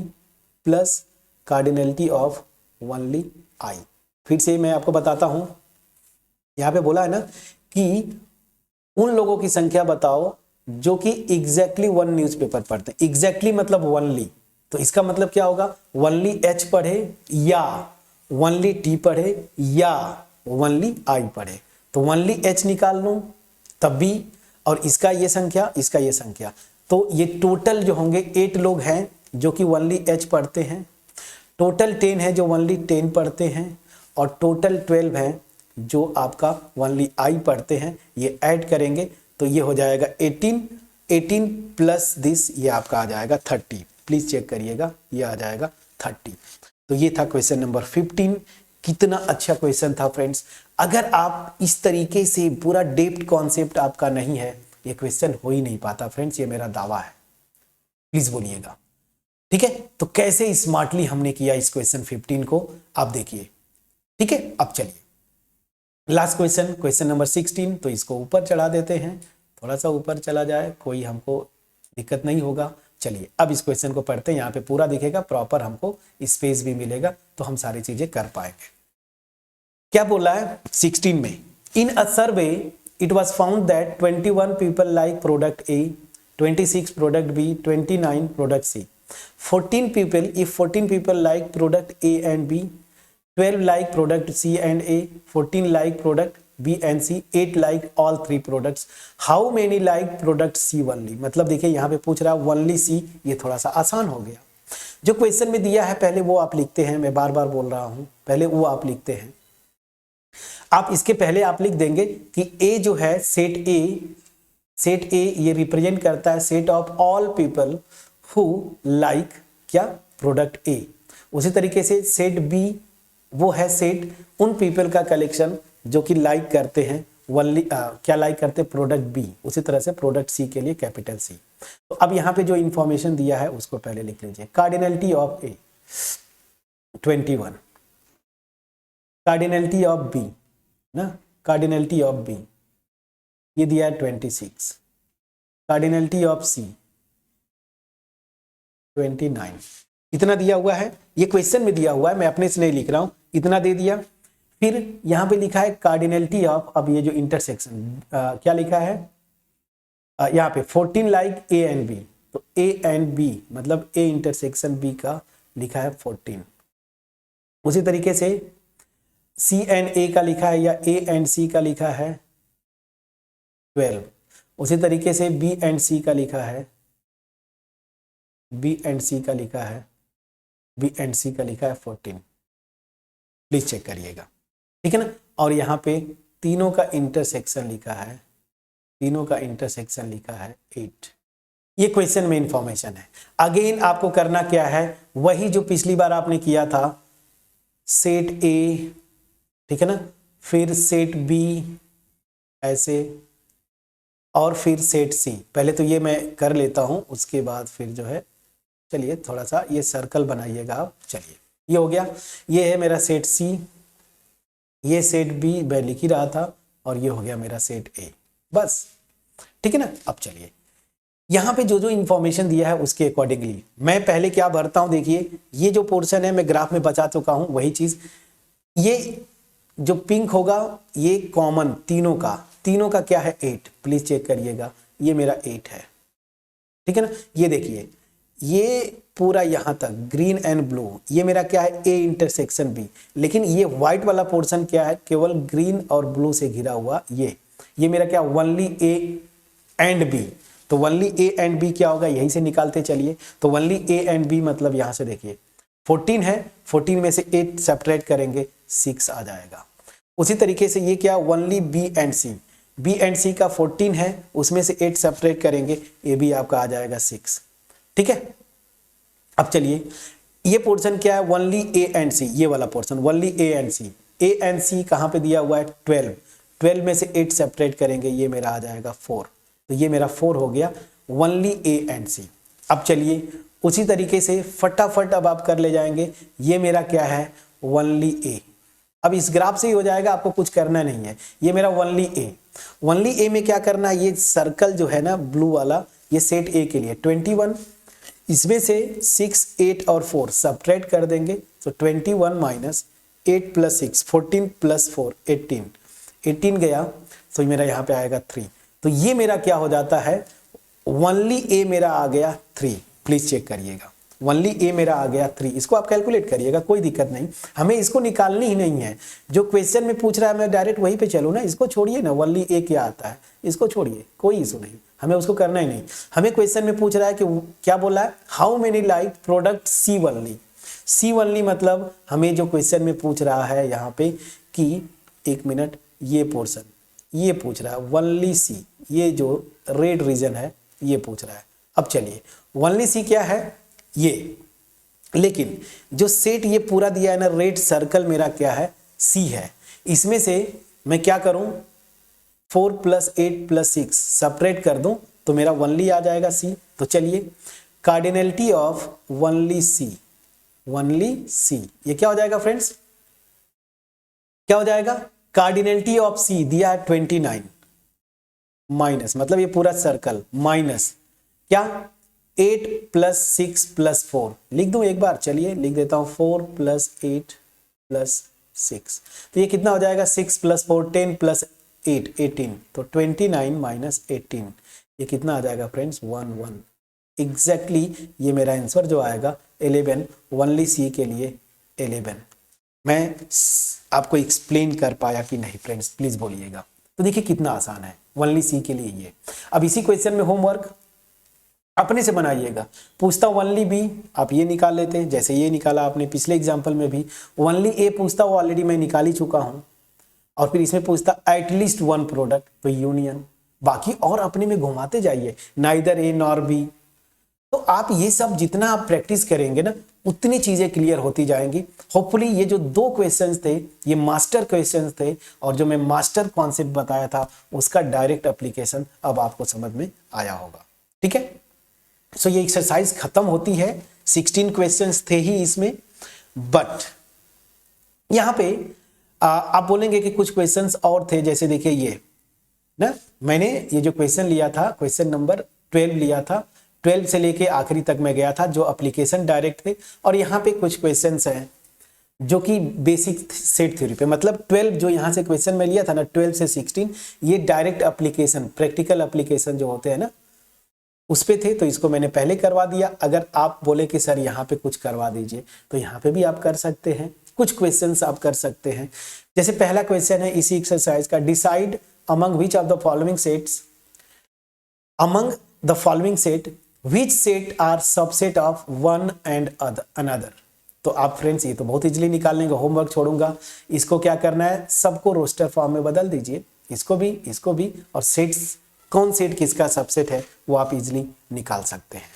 plus cardinality of only I. फिर से मैं आपको बताता हूं, यहां पे बोला है ना कि उन लोगों की संख्या बताओ जो कि एग्जैक्टली वन न्यूज़पेपर पढ़ते हैं। एग्जैक्टली मतलब ओनली, तो इसका मतलब क्या होगा, ओनली एच पढ़े या ओनली टी पढ़े या ओनली आई पढ़े। तो ओनली एच निकाल लूं तब भी, और इसका ये संख्या, इसका ये संख्या, तो ये टोटल जो होंगे 8 लोग हैं जो कि ओनली एच पढ़ते हैं, टोटल 10 है जो ओनली 10 पढ़ते हैं, और टोटल 12 है जो आपका ओनली आई पढ़ते हैं। ये ऐड करेंगे तो ये हो जाएगा 18 प्लस दिस, ये आपका आ जाएगा 30। प्लीज चेक करिएगा, ये आ जाएगा 30। तो ये था क्वेश्चन नंबर 15। कितना अच्छा क्वेश्चन था फ्रेंड्स। अगर आप इस तरीके से पूरा डेप्थ कॉन्सेप्ट आपका नहीं है, ये क्वेश्चन हो ही नहीं पाता फ्रेंड्स, ये मेरा दावा है। प्लीज बोलिएगा, ठीक है। तो कैसे स्मार्टली हमने किया इस क्वेश्चन 15 को, आप देखिए, ठीक है। अब चलिए लास्ट क्वेश्चन, क्वेश्चन नंबर 16। तो इसको ऊपर चढ़ा देते हैं, थोड़ा सा ऊपर चला जाए, कोई हमको दिक्कत नहीं होगा। चलिए अब इस क्वेश्चन को पढ़ते हैं, यहाँ पे पूरा दिखेगा, प्रॉपर हमको स्पेस भी मिलेगा तो हम सारी चीजें कर पाएंगे। क्या बोला है 16 में, in a survey it was found that 21 people like product A, 26 product B, 29 product C, 14 people, if 14 people like product A and B, 12 like product C and A, 14 like product B and C, 8 like all three products, how many like product C only। मतलब देखिए यहाँ पे पूछ रहा है only C, ये थोड़ा सा आसान हो गया। जो क्वेश्चन में दिया है पहले वो आप लिखते हैं, मैं बार बार बोल रहा हूं, पहले वो आप लिखते हैं। आप इसके पहले आप लिख देंगे कि A जो है सेट A ये रिप्रेजेंट करता है set of all people who like क्या प्रोडक्ट ए। उसी तरीके से सेट बी वो है सेट उन पीपल का कलेक्शन जो कि लाइक करते हैं क्या लाइक करते हैं प्रोडक्ट बी। उसी तरह से प्रोडक्ट सी के लिए कैपिटल सी। तो अब यहाँ पे जो इंफॉर्मेशन दिया है उसको पहले लिख लीजिए। Cardinality of A 21, cardinality of B ना, कार्डिनलिटी ऑफ बी ये दिया है 26, कार्डिनलिटी ऑफ सी 29, इतना दिया हुआ है, ये क्वेश्चन में दिया हुआ है, मैं अपने से नहीं लिख रहा हूं, इतना दे दिया। फिर यहां पे लिखा है कार्डिनलिटी ऑफ, अब ये जो इंटरसेक्शन क्या लिखा है यहाँ पे 14 लाइक ए एंड बी, तो ए एंड बी मतलब ए इंटरसेक्शन बी का लिखा है 14। उसी तरीके से सी एंड ए का लिखा है या ए एंड सी का लिखा है 12। उसी तरीके से बी एंड सी का लिखा है, बी एंड सी का लिखा है, बी एंड सी का लिखा है 14। प्लीज चेक करिएगा, ठीक है ना। और यहाँ पे तीनों का इंटरसेक्शन लिखा है, तीनों का इंटरसेक्शन लिखा है 8। ये क्वेश्चन में इंफॉर्मेशन है। अगेन आपको करना क्या है, वही जो पिछली बार आपने किया था, सेट ए, ठीक है ना, फिर सेट बी ऐसे, और फिर सेट सी। पहले तो ये मैं कर लेता हूं, उसके बाद फिर जो है चलिए थोड़ा सा ये सर्कल बनाइएगा आप। चलिए ये हो गया, ये है मेरा सेट सी, ये सेट बी मैं लिख ही रहा था, और ये हो गया मेरा सेट ए, बस ठीक है ना। अब चलिए यहाँ पे जो जो इंफॉर्मेशन दिया है उसके अकॉर्डिंगली मैं पहले क्या भरता हूँ। देखिए ये जो पोर्शन है मैं ग्राफ में बचा चुका हूँ, वही चीज, ये जो पिंक होगा ये कॉमन तीनों का क्या है 8। प्लीज चेक करिएगा, ये मेरा 8 है, ठीक है ना। ये देखिए ये पूरा यहां तक ग्रीन एंड ब्लू, ये मेरा क्या है ए इंटरसेक्शन बी, लेकिन ये व्हाइट वाला पोर्शन क्या है, केवल ग्रीन और ब्लू से घिरा हुआ, ये मेरा क्या ओनली ए एंड बी। तो ओनली ए एंड बी क्या होगा, यहीं से निकालते चलिए। तो ओनली ए एंड बी मतलब यहां से देखिए 14 है, 14 में से 8 सब्ट्रैक्ट करेंगे 6 आ जाएगा। उसी तरीके से ये क्या only B and C, B and C का 14 है, उसमें से 8 सब्ट्रैक्ट करेंगे, ये भी आपका आ जाएगा 6, ठीक है। अब चलिए ये पोर्शन क्या है, ओनली ए एंड सी, ये वाला portion only A and C. A and C कहां पे दिया हुआ है 12 में से 8 सेपरेट करेंगे, ये मेरा आ जाएगा 4, तो ये मेरा 4 हो गया ओनली ए एंड सी। अब चलिए उसी तरीके से फटाफट अब आप कर ले जाएंगे, ये मेरा क्या है ओनली ए। अब इस ग्राफ से ही हो जाएगा, आपको कुछ करना नहीं है। ये मेरा ओनली ए में क्या करना है, ये सर्कल जो है ना ब्लू वाला, ये सेट ए के लिए 21, इसमें से 6, 8 और 4 सब्ट्रैक्ट कर देंगे, तो 21 माइनस 8 प्लस 6 14 प्लस 4 18 गया, तो मेरा यहाँ पे आएगा 3। तो ये मेरा क्या हो जाता है, ओनली ए मेरा आ गया 3। प्लीज चेक करिएगा, ओनली ए मेरा आ गया 3। इसको आप कैलकुलेट करिएगा, कोई दिक्कत नहीं, हमें इसको निकालनी ही नहीं है। जो क्वेश्चन में पूछ रहा है मैं डायरेक्ट वहीं पे चलूँ ना, इसको छोड़िए ना, ओनली ए क्या आता है इसको छोड़िए, कोई इशू नहीं, हमें उसको करना ही नहीं। हमें क्वेश्चन में पूछ रहा है कि क्या बोला है, how many like product C only. C only मतलब हमें जो क्वेश्चन में पूछ रहा है यहाँ पे कि 1 मिनट, ये पोर्शन ये पूछ रहा है ओनली सी, ये जो रेड रीजन है ये पूछ रहा है। अब चलिए ओनली सी क्या है ये, लेकिन जो सेट ये पूरा दिया है ना, रेड सर्कल मेरा क्या है सी है। इसमें से मैं क्या करूं, 4 प्लस 8 प्लस 6 सब्ट्रैक्ट कर दूं तो मेरा ओनली आ जाएगा सी। तो चलिए कार्डिनलिटी ऑफ ओनली सी, ये क्या हो जाएगा फ्रेंड्स, क्या हो जाएगा, कार्डिनलिटी ऑफ सी दिया है 29 माइनस, मतलब ये पूरा सर्कल माइनस क्या 8 + 6 + 4 लिख दूं एक बार, चलिए लिख देता हूं 4 + 8 + 6। तो ये कितना हो जाएगा 6 + 4 10 + 8 18, तो 29 - 18 ये कितना आ जाएगा फ्रेंड्स 11। एग्जैक्टली ये मेरा आंसर जो आएगा 11, ओनली सी के लिए 11। मैं आपको एक्सप्लेन कर पाया कि नहीं फ्रेंड्स, प्लीज बोलिएगा। तो देखिए कितना आसान है, ओनली सी के लिए ये। अब इसी क्वेश्चन में होमवर्क अपने से बनाइएगा। पूछता ओनली बी, आप ये निकाल लेते हैं, जैसे ये निकाला आपने पिछले एग्जाम्पल में भी। ओनली ए पूछता, वो ऑलरेडी मैं निकाल ही चुका हूं। और फिर इसमें पूछता एटलीस्ट वन प्रोडक्ट, तो यूनियन। बाकी और अपने में घुमाते जाइए, नाइदर ए नॉर बी। तो आप ये सब जितना आप प्रैक्टिस करेंगे ना, उतनी चीजें क्लियर होती जाएंगी। होपफुली ये जो 2 क्वेश्चंस थे ये मास्टर क्वेश्चंस थे, और जो मैं मास्टर कॉन्सेप्ट बताया था उसका डायरेक्ट एप्लीकेशन अब आपको समझ में आया होगा। ठीक है, सो ये एक्सरसाइज खत्म होती है। 16 क्वेश्चंस थे ही इसमें, बट यहां पे आप बोलेंगे कि कुछ क्वेश्चंस और थे, जैसे देखिए ये ना, मैंने ये जो क्वेश्चन लिया था, क्वेश्चन नंबर 12 लिया था, 12 से लेके आखिरी तक मैं गया था, जो एप्लीकेशन डायरेक्ट थे। और यहाँ पे कुछ क्वेश्चंस हैं जो कि बेसिक सेट थ्योरी पे, मतलब 12 जो यहाँ से क्वेश्चन मैं लिया था ना, 12 से 16 ये डायरेक्ट एप्लीकेशन, प्रैक्टिकल एप्लीकेशन जो होते हैं ना उस पे थे, तो इसको मैंने पहले करवा दिया। अगर आप बोले कि सर यहाँ पे कुछ करवा दीजिए, तो यहाँ पे भी आप कर सकते हैं, कुछ क्वेश्चंस आप कर सकते हैं। जैसे पहला क्वेश्चन है इसी एक्सरसाइज का, decide among which of the following sets, among the following set which set are subset of one and another. तो आप फ्रेंड्स ये तो बहुत इजीली निकाल लेंगे, होमवर्क छोड़ूंगा। इसको क्या करना है, सबको रोस्टर फॉर्म में बदल दीजिए, इसको भी, और सेट्स कौन सेट किसका सबसेट है वो आप इजीली निकाल सकते हैं।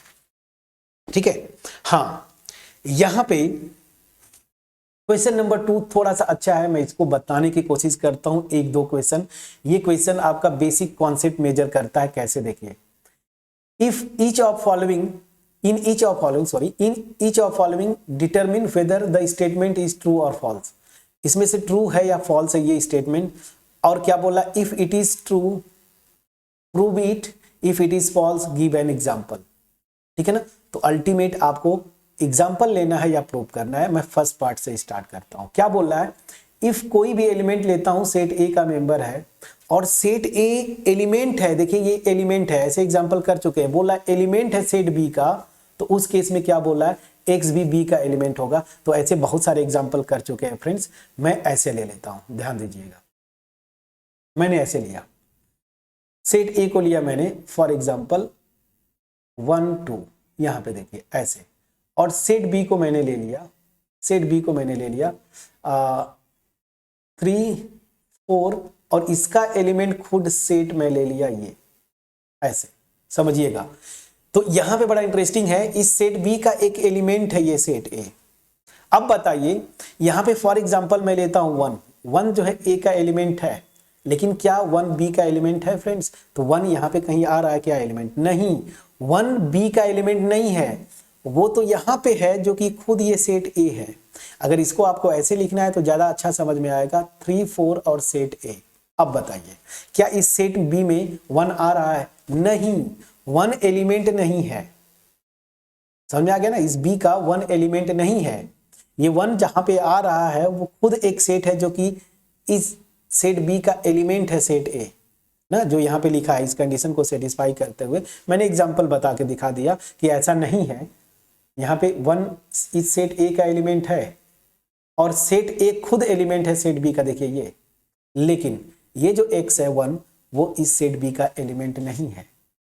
ठीक है, हाँ यहां पे क्वेश्चन नंबर 2 थोड़ा सा अच्छा है, मैं इसको बताने की कोशिश करता हूं, 1-2 क्वेश्चन। ये क्वेश्चन आपका बेसिक कॉन्सेप्ट मेजर करता है, कैसे देखिए। If each of following in each of following determine whether the statement is true or false। इसमें से ट्रू है या फॉल्स है ये स्टेटमेंट, और क्या बोला, if it is true prove it, if it is false give an example. ठीक है ना, तो अल्टीमेट आपको एग्जाम्पल लेना है या प्रूव करना है। मैं फर्स्ट पार्ट से स्टार्ट करता हूं। क्या बोल रहा है, इफ कोई भी एलिमेंट लेता हूं, सेट ए का मेंबर है और सेट ए एलिमेंट है, देखिए ये एलिमेंट है, ऐसे एग्जांपल कर चुके हैं। बोला एलिमेंट है सेट बी का, तो उस केस में क्या बोला है, एक्स भी बी का एलिमेंट होगा। तो ऐसे बहुत सारे एग्जांपल कर चुके हैं फ्रेंड्स, मैं ऐसे ले लेता हूं, ध्यान दीजिएगा। मैंने ऐसे लिया, सेट ए को लिया मैंने फॉर एग्जांपल 1 2, यहां पे देखिए ऐसे, और सेट बी को मैंने ले लिया, 3 4, और इसका एलिमेंट खुद सेट में ले लिया, ये ऐसे समझिएगा। तो यहां पे बड़ा इंटरेस्टिंग है, इस सेट बी का एक एलिमेंट है ये सेट ए। अब बताइए यहां पे फॉर एग्जांपल मैं लेता हूं 1 जो है ए का एलिमेंट है, लेकिन क्या 1 बी का एलिमेंट है फ्रेंड्स? तो 1 यहां पे कहीं आ रहा है क्या एलिमेंट? नहीं, 1 बी का एलिमेंट नहीं है, वो तो यहां पे है जो कि खुद ये सेट ए है। अगर इसको आपको ऐसे लिखना है तो ज्यादा अच्छा समझ में आएगा, 3 4 और सेट ए। अब बताइए क्या इस सेट बी में 1 आ रहा है? नहीं, 1 एलिमेंट नहीं है। समझ में आ गया ना, इस बी का 1 एलिमेंट नहीं है। ये 1 जहां पे आ रहा है वो खुद एक सेट है जो कि इस सेट बी का एलिमेंट है, सेट ए ना, जो यहां पे लिखा है। इस कंडीशन को सेटिस्फाई करते हुए मैंने एग्जांपल बता के दिखा दिया कि ऐसा नहीं है। यहां पे 1 इस सेट ए का एलिमेंट है और सेट ए खुद एलिमेंट है सेट बी का, देखिए ये। लेकिन ये जो x है 1, वो इस सेट बी का एलिमेंट नहीं है।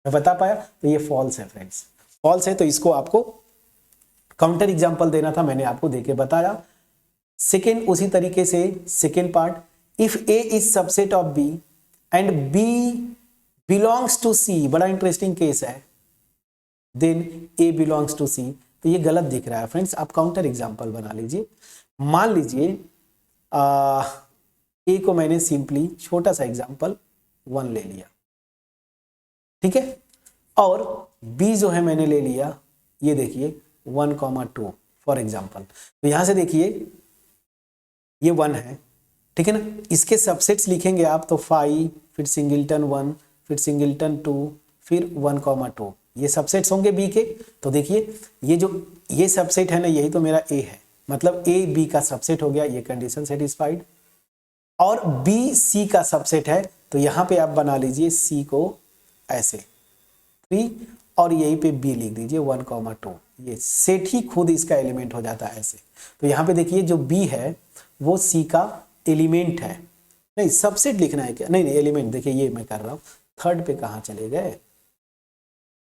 मैं बता पाया? तो ये फॉल्स है फ्रेंड्स, फॉल्स है। तो इसको आपको काउंटर एग्जांपल देना था, मैंने आपको देके बताया। सेकेंड उसी तरीके से second part, if A is subset of B and B belongs to C, बड़ा इंटरेस्टिंग केस है, then A belongs to C. तो ये गलत दिख रहा है फ्रेंड्स, आप काउंटर एग्जांपल बना लीजिए। मान लीजिए ए को मैंने सिंपली छोटा सा एग्जांपल 1 ले लिया, ठीक है, और बी जो है मैंने ले लिया, ये देखिए 1,2 फॉर एग्जांपल। तो यहां से देखिए ये 1 है, ठीक है ना। इसके सबसेट्स लिखेंगे आप तो 5, फिर सिंगलटन 1, फिर सिंगलटन 2, फिर 1,2। ये सबसेट्स होंगे बी के। तो देखिए ये सबसेट है ना, यही तो मेरा ए है, मतलब ए बी का सबसेट हो गया, ये कंडीशन सेटिस्फाइड। और बी सी का सबसेट है, तो यहां पे आप बना लीजिए सी को ऐसे 3 और यहीं पे बी लिख दीजिए 1,2। ये सेट ही खुद इसका एलिमेंट हो जाता है ऐसे। तो यहाँ पे देखिए जो बी है वो सी का एलिमेंट है, नहीं सबसेट लिखना है क्या, नहीं एलिमेंट। देखिए ये मैं कर रहा हूँ, थर्ड पे कहाँ चले गए,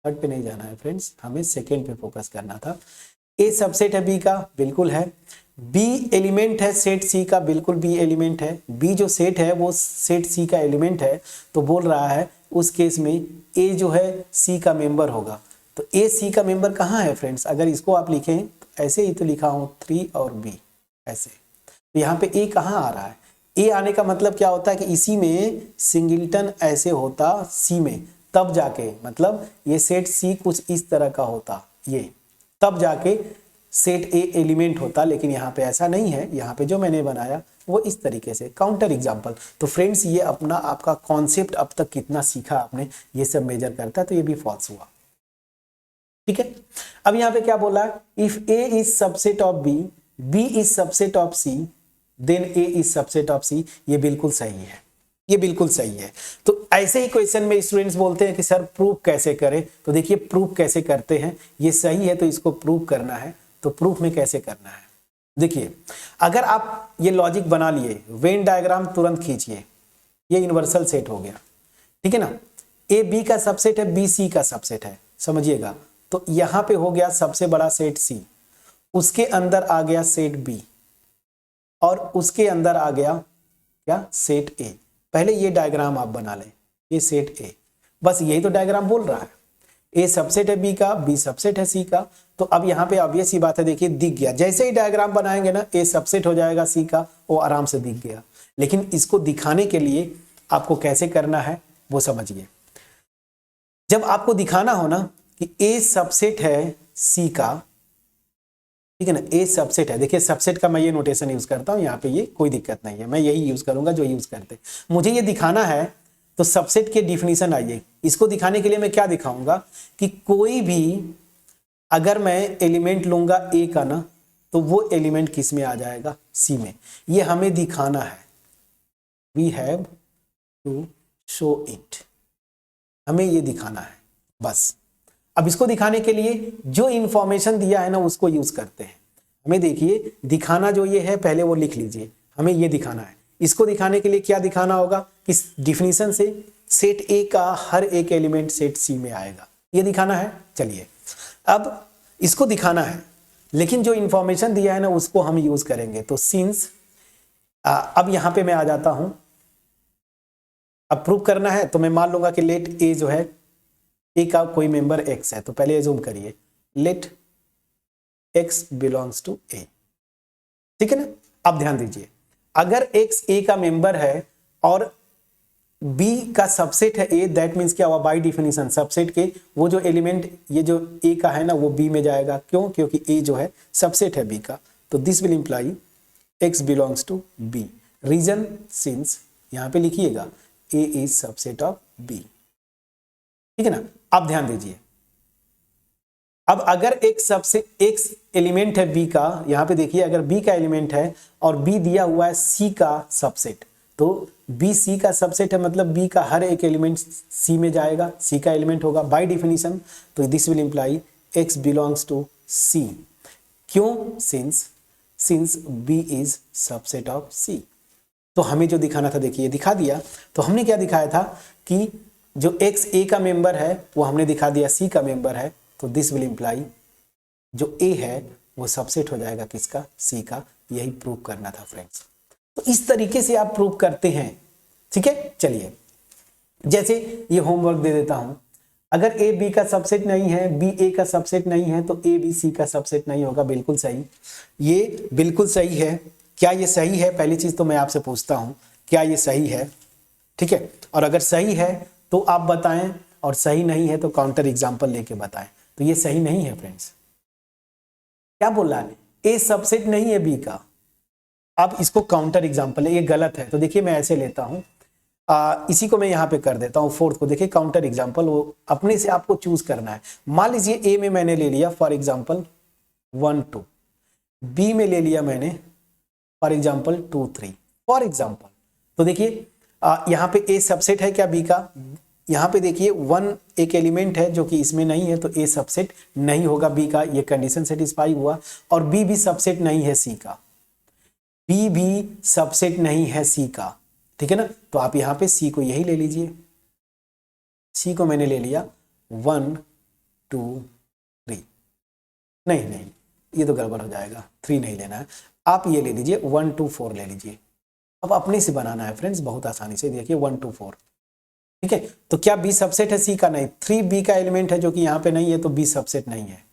थर्ड पे नहीं जाना है फ्रेंड्स, हमें सेकेंड पे फोकस करना था। ए सबसेट है बी का, बिल्कुल है। बी एलिमेंट है सेट सी का, बिल्कुल बी एलिमेंट है। बी जो सेट है वो सेट सी का एलिमेंट है, तो बोल रहा है उस केस में ए जो है सी का मेंबर होगा। तो ए सी का मेंबर कहाँ है फ्रेंड्स, अगर इसको आप लिखें तो ऐसे ही तो लिखा हूँ 3 और बी ऐसे। तो यहाँ पे ए कहाँ आ रहा है, ए आने का मतलब क्या होता है कि इसी में सिंगल्टन ऐसे होता सी में, तब जाके मतलब ये सेट सी कुछ इस तरह का होता ये, तब जाके सेट ए एलिमेंट होता। लेकिन यहाँ पे ऐसा नहीं है, यहाँ पे जो मैंने बनाया वो इस तरीके से काउंटर एग्जांपल। तो फ्रेंड्स ये अपना आपका कॉन्सेप्ट अब तक कितना सीखा आपने, ये सब मेजर करता है, तो ये भी फॉल्स हुआ। ठीक है, अब यहाँ पे क्या बोला है, if A is subset of B, B is subset of C, then A is subset of C. ये बिल्कुल सही है, ये बिल्कुल सही है। तो ऐसे ही क्वेश्चन में स्टूडेंट्स बोलते हैं कि सर प्रूफ कैसे करें, तो देखिए प्रूफ कैसे करते हैं, ये सही है तो इसको प्रूफ करना है, तो प्रूफ में कैसे करना है। देखिए अगर आप ये लॉजिक बना लिए, वेन डायग्राम तुरंत खींचिए, ये यूनिवर्सल सेट हो गया, ठीक है ना। ए बी का सबसेट है, बी सी का सबसेट है, समझिएगा। तो यहां पे हो गया सबसे बड़ा सेट सी, उसके अंदर आ गया सेट बी, और उसके अंदर आ गया क्या, सेट ए। पहले ये डायग्राम आप बना लें, ये सेट ए, बस यही तो डायग्राम बोल रहा है। ए सबसेट है बी का, बी सबसेट है सी का। तो अब यहाँ पे ऑब्वियस सी बात है, देखिए दिख गया, जैसे ही डायग्राम बनाएंगे ना ए सबसेट हो जाएगा सी का, वो आराम से दिख गया। लेकिन इसको दिखाने के लिए आपको कैसे करना है वो समझिए। जब आपको दिखाना हो ना कि ए सबसेट है सी का, ठीक है ना, ए सबसेट है, देखिए सबसेट का मैं ये नोटेशन यूज करता हूं, यहाँ पे ये कोई दिक्कत नहीं है, मैं यही यूज करूंगा जो यूज करते। मुझे ये दिखाना है तो सबसेट के डिफिनीशन आइए। इसको दिखाने के लिए मैं क्या दिखाऊंगा कि कोई भी अगर मैं एलिमेंट लूंगा ए का ना, तो वो एलिमेंट किस में आ जाएगा, सी में। ये हमें दिखाना है, we have to show it, हमें ये दिखाना है बस। अब इसको दिखाने के लिए जो इंफॉर्मेशन दिया है ना उसको यूज करते हैं। हमें देखिए दिखाना जो ये है, पहले वो लिख लीजिए, हमें ये दिखाना है। इसको दिखाने के लिए क्या दिखाना होगा, इस डिफिनीशन से सेट ए का हर एक एलिमेंट सेट सी में आएगा, ये दिखाना है। चलिए अब इसको दिखाना है, लेकिन जो इंफॉर्मेशन दिया है ना उसको हम यूज करेंगे। तो सिंस अब यहां पे मैं आ जाता हूं, अब प्रूव करना है तो मैं मान लूंगा कि लेट ए जो है, ए का कोई मेंबर एक्स है, तो पहले एज्यूम करिए लेट एक्स बिलोंग्स टू ए, ठीक है ना। अब ध्यान दीजिए, अगर एक्स ए का मेंबर है और बी का सबसेट है ए, दैट मीन्स क्या हुआ, बाय डिफिनीशन सबसेट के वो जो एलिमेंट ये जो ए का है ना वो बी में जाएगा। क्यों, क्योंकि ए जो है सबसेट है बी का। तो this will imply X belongs to B. Reason since, यहां पे लिखिएगा A is subset of B, ठीक है ना। अब ध्यान दीजिए, अब अगर एक सबसे एक एलिमेंट है बी का, यहां पे देखिए अगर बी का एलिमेंट है और बी दिया हुआ है सी का सबसेट, तो बी सी का सबसेट है, मतलब बी का हर एक एलिमेंट सी में जाएगा, सी का एलिमेंट होगा बाय डिफिनीशन। तो this will imply X belongs to C. क्यों, since B is subset of C. तो हमें जो दिखाना था देखिए दिखा दिया। तो हमने क्या दिखाया था कि जो एक्स ए का मेंबर है वो हमने दिखा दिया सी का मेंबर है। तो दिस विल इंप्लाई जो ए है वो सबसेट हो जाएगा किसका, सी का। यही प्रूव करना था फ्रेंड्स। तो इस तरीके से आप प्रूव करते हैं, ठीक है। चलिए जैसे ये होमवर्क दे देता हूं, अगर ए बी का सबसेट नहीं है, बी ए का सबसेट नहीं है, तो ए बी सी का सबसेट नहीं होगा। बिल्कुल सही, ये बिल्कुल सही है। क्या ये सही है, पहली चीज तो मैं आपसे पूछता हूं क्या ये सही है, ठीक है। और अगर सही है तो आप बताएं, और सही नहीं है तो काउंटर एग्जांपल लेके बताएं। तो ये सही नहीं है फ्रेंड्स। क्या बोल रहा है, ए सबसेट नहीं है बी का। अब इसको काउंटर एग्जांपल है, ये गलत है। तो देखिए मैं ऐसे लेता हूं, इसी को मैं यहाँ पे कर देता हूँ फोर्थ को। देखिए काउंटर एग्जाम्पल, वो अपने से आपको चूज करना है। मान लीजिए ए में मैंने ले लिया फॉर एग्जाम्पल 1 2, बी में ले लिया मैंने फॉर एग्जाम्पल 2 3 फॉर एग्जाम्पल। तो देखिए यहाँ पे ए सबसेट है क्या बी का? यहाँ पे देखिए 1 एक एलिमेंट है जो कि इसमें नहीं है, तो ए सबसेट नहीं होगा बी का, ये कंडीशन सेटिस्फाई हुआ। और बी भी सबसेट नहीं है सी का, बी भी सबसेट नहीं है सी का, ठीक है ना। तो आप यहाँ पे सी को यही ले लीजिए, सी को मैंने ले लिया 1 2 3, नहीं ये तो गड़बड़ हो जाएगा, 3 नहीं लेना है, आप ये ले लीजिए 1 2 4 ले लीजिए। अब अपने से बनाना है फ्रेंड्स, बहुत आसानी से। देखिए 1 2 4, ठीक है। तो क्या बी सबसेट है सी का? नहीं। 3 बी का एलिमेंट है जो कि यहाँ पे नहीं है, तो बी सबसेट नहीं है।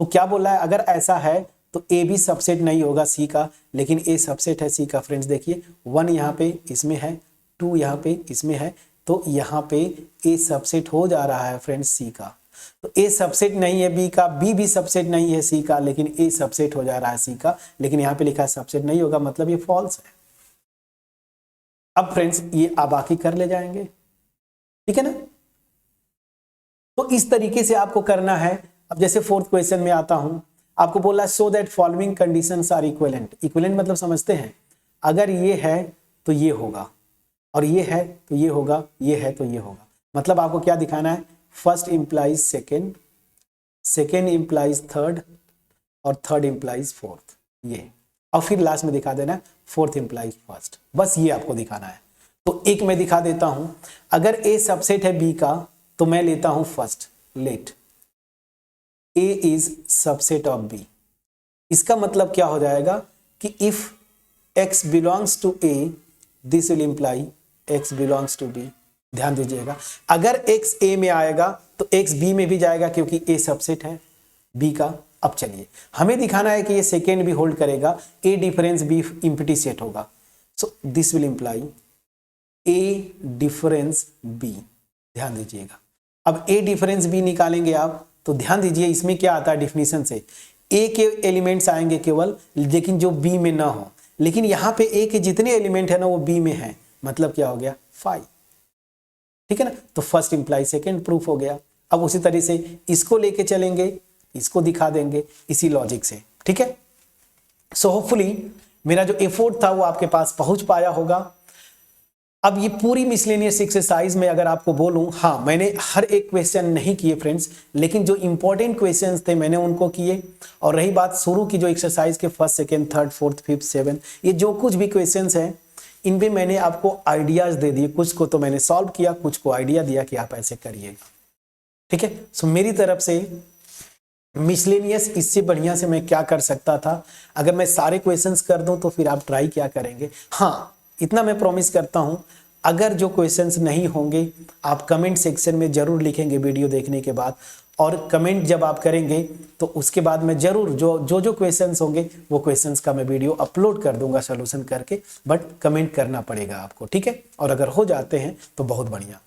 तो क्या बोला है, अगर ऐसा है तो ए भी सबसेट नहीं होगा सी का, लेकिन ए सबसेट है सी का। फ्रेंड्स देखिए 1 यहाँ पे इसमें है, 2 यहाँ पे इसमें है, तो यहाँ पे ए सबसेट हो जा रहा है फ्रेंड्स सी का। तो ए सबसेट नहीं है बी का, बी भी सबसेट नहीं है सी का, लेकिन ए सबसेट हो जा रहा है सी का। लेकिन यहाँ पे लिखा है सबसेट नहीं होगा, मतलब ये फॉल्स है। अब फ्रेंड्स ये आप बाकी कर ले जाएंगे, ठीक है ना। तो इस तरीके से आपको करना है। अब जैसे फोर्थ क्वेश्चन में आता हूं, आपको बोला so that following conditions are equivalent. Equivalent मतलब समझते हैं, अगर ये है तो ये होगा, और ये है तो ये होगा, ये है तो ये होगा। मतलब आपको क्या दिखाना है, first implies second, second implies third, और थर्ड इंप्लाइज फोर्थ, ये। और फिर लास्ट में दिखा देना फोर्थ इंप्लाइज फर्स्ट, बस ये आपको दिखाना है। तो एक मैं दिखा देता हूं, अगर ए सबसेट है बी का तो मैं लेता हूं first, let A is subset of B. इसका मतलब क्या हो जाएगा कि if x belongs to A this will imply x belongs to B. ध्यान दीजिएगा, अगर x a में आएगा तो x b में भी जाएगा, क्योंकि a सबसेट है b का। अब चलिए हमें दिखाना है कि ये सेकेंड भी होल्ड करेगा, a डिफरेंस b इंप्टी सेट होगा, so this will imply a difference b। ध्यान दीजिएगा, अब a डिफरेंस b निकालेंगे आप, तो ध्यान दीजिए इसमें क्या आता है डिफिनीशन से, a के एलिमेंट्स आएंगे केवल, लेकिन जो b में ना हो। लेकिन यहाँ पे a के जितने एलिमेंट है ना वो b में है, मतलब क्या हो गया 5, ठीक है ना। तो फर्स्ट इंप्लाई सेकेंड प्रूफ हो गया। अब उसी तरह से इसको लेके चलेंगे, इसको दिखा देंगे इसी लॉजिक से, ठीक है। सो होपफुली मेरा जो एफर्ट था वो आपके पास पहुंच पाया होगा। अब ये पूरी मिसलेनियस एक्सरसाइज में अगर आपको बोलूं, हाँ मैंने हर एक क्वेश्चन नहीं किए फ्रेंड्स, लेकिन जो इंपॉर्टेंट क्वेश्चंस थे मैंने उनको किए। और रही बात शुरू की जो एक्सरसाइज के first second third fourth fifth seven, ये जो कुछ भी क्वेश्चंस हैं इनमें मैंने आपको आइडियाज दे दिए, कुछ को तो मैंने सॉल्व किया, कुछ को आइडिया दिया कि आप ऐसे करिएगा, ठीक है। सो मेरी तरफ से मिसलेनियस इससे बढ़िया से मैं क्या कर सकता था, अगर मैं सारे क्वेश्चंस कर दूं तो फिर आप ट्राई क्या करेंगे। हाँ इतना मैं प्रॉमिस करता हूं, अगर जो क्वेश्चंस नहीं होंगे आप कमेंट सेक्शन में जरूर लिखेंगे वीडियो देखने के बाद, और कमेंट जब आप करेंगे तो उसके बाद मैं जरूर जो क्वेश्चंस होंगे वो क्वेश्चंस का मैं वीडियो अपलोड कर दूंगा सोल्यूशन करके, बट कमेंट करना पड़ेगा आपको, ठीक है। और अगर हो जाते हैं तो बहुत बढ़िया।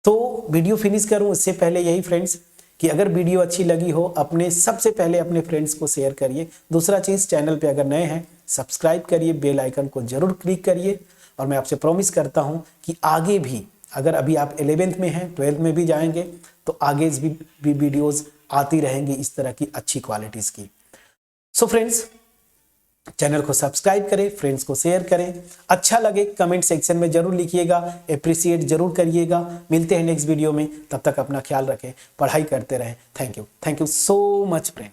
तो वीडियो फिनिश करूं उससे पहले यही फ्रेंड्स कि अगर वीडियो अच्छी लगी हो अपने सबसे पहले अपने फ्रेंड्स को शेयर करिए। दूसरा चीज़, चैनल पे अगर नए हैं सब्सक्राइब करिए, बेल आइकन को जरूर क्लिक करिए। और मैं आपसे प्रॉमिस करता हूं कि आगे भी, अगर अभी आप 11th में हैं 12th में भी जाएंगे तो आगे भी वीडियोस आती रहेंगी इस तरह की अच्छी क्वालिटीज़ की। सो फ्रेंड्स चैनल को सब्सक्राइब करें, फ्रेंड्स को शेयर करें, अच्छा लगे कमेंट सेक्शन में जरूर लिखिएगा, अप्रिशिएट जरूर करिएगा। मिलते हैं नेक्स्ट वीडियो में, तब तक अपना ख्याल रखें, पढ़ाई करते रहें। Thank you so much friend.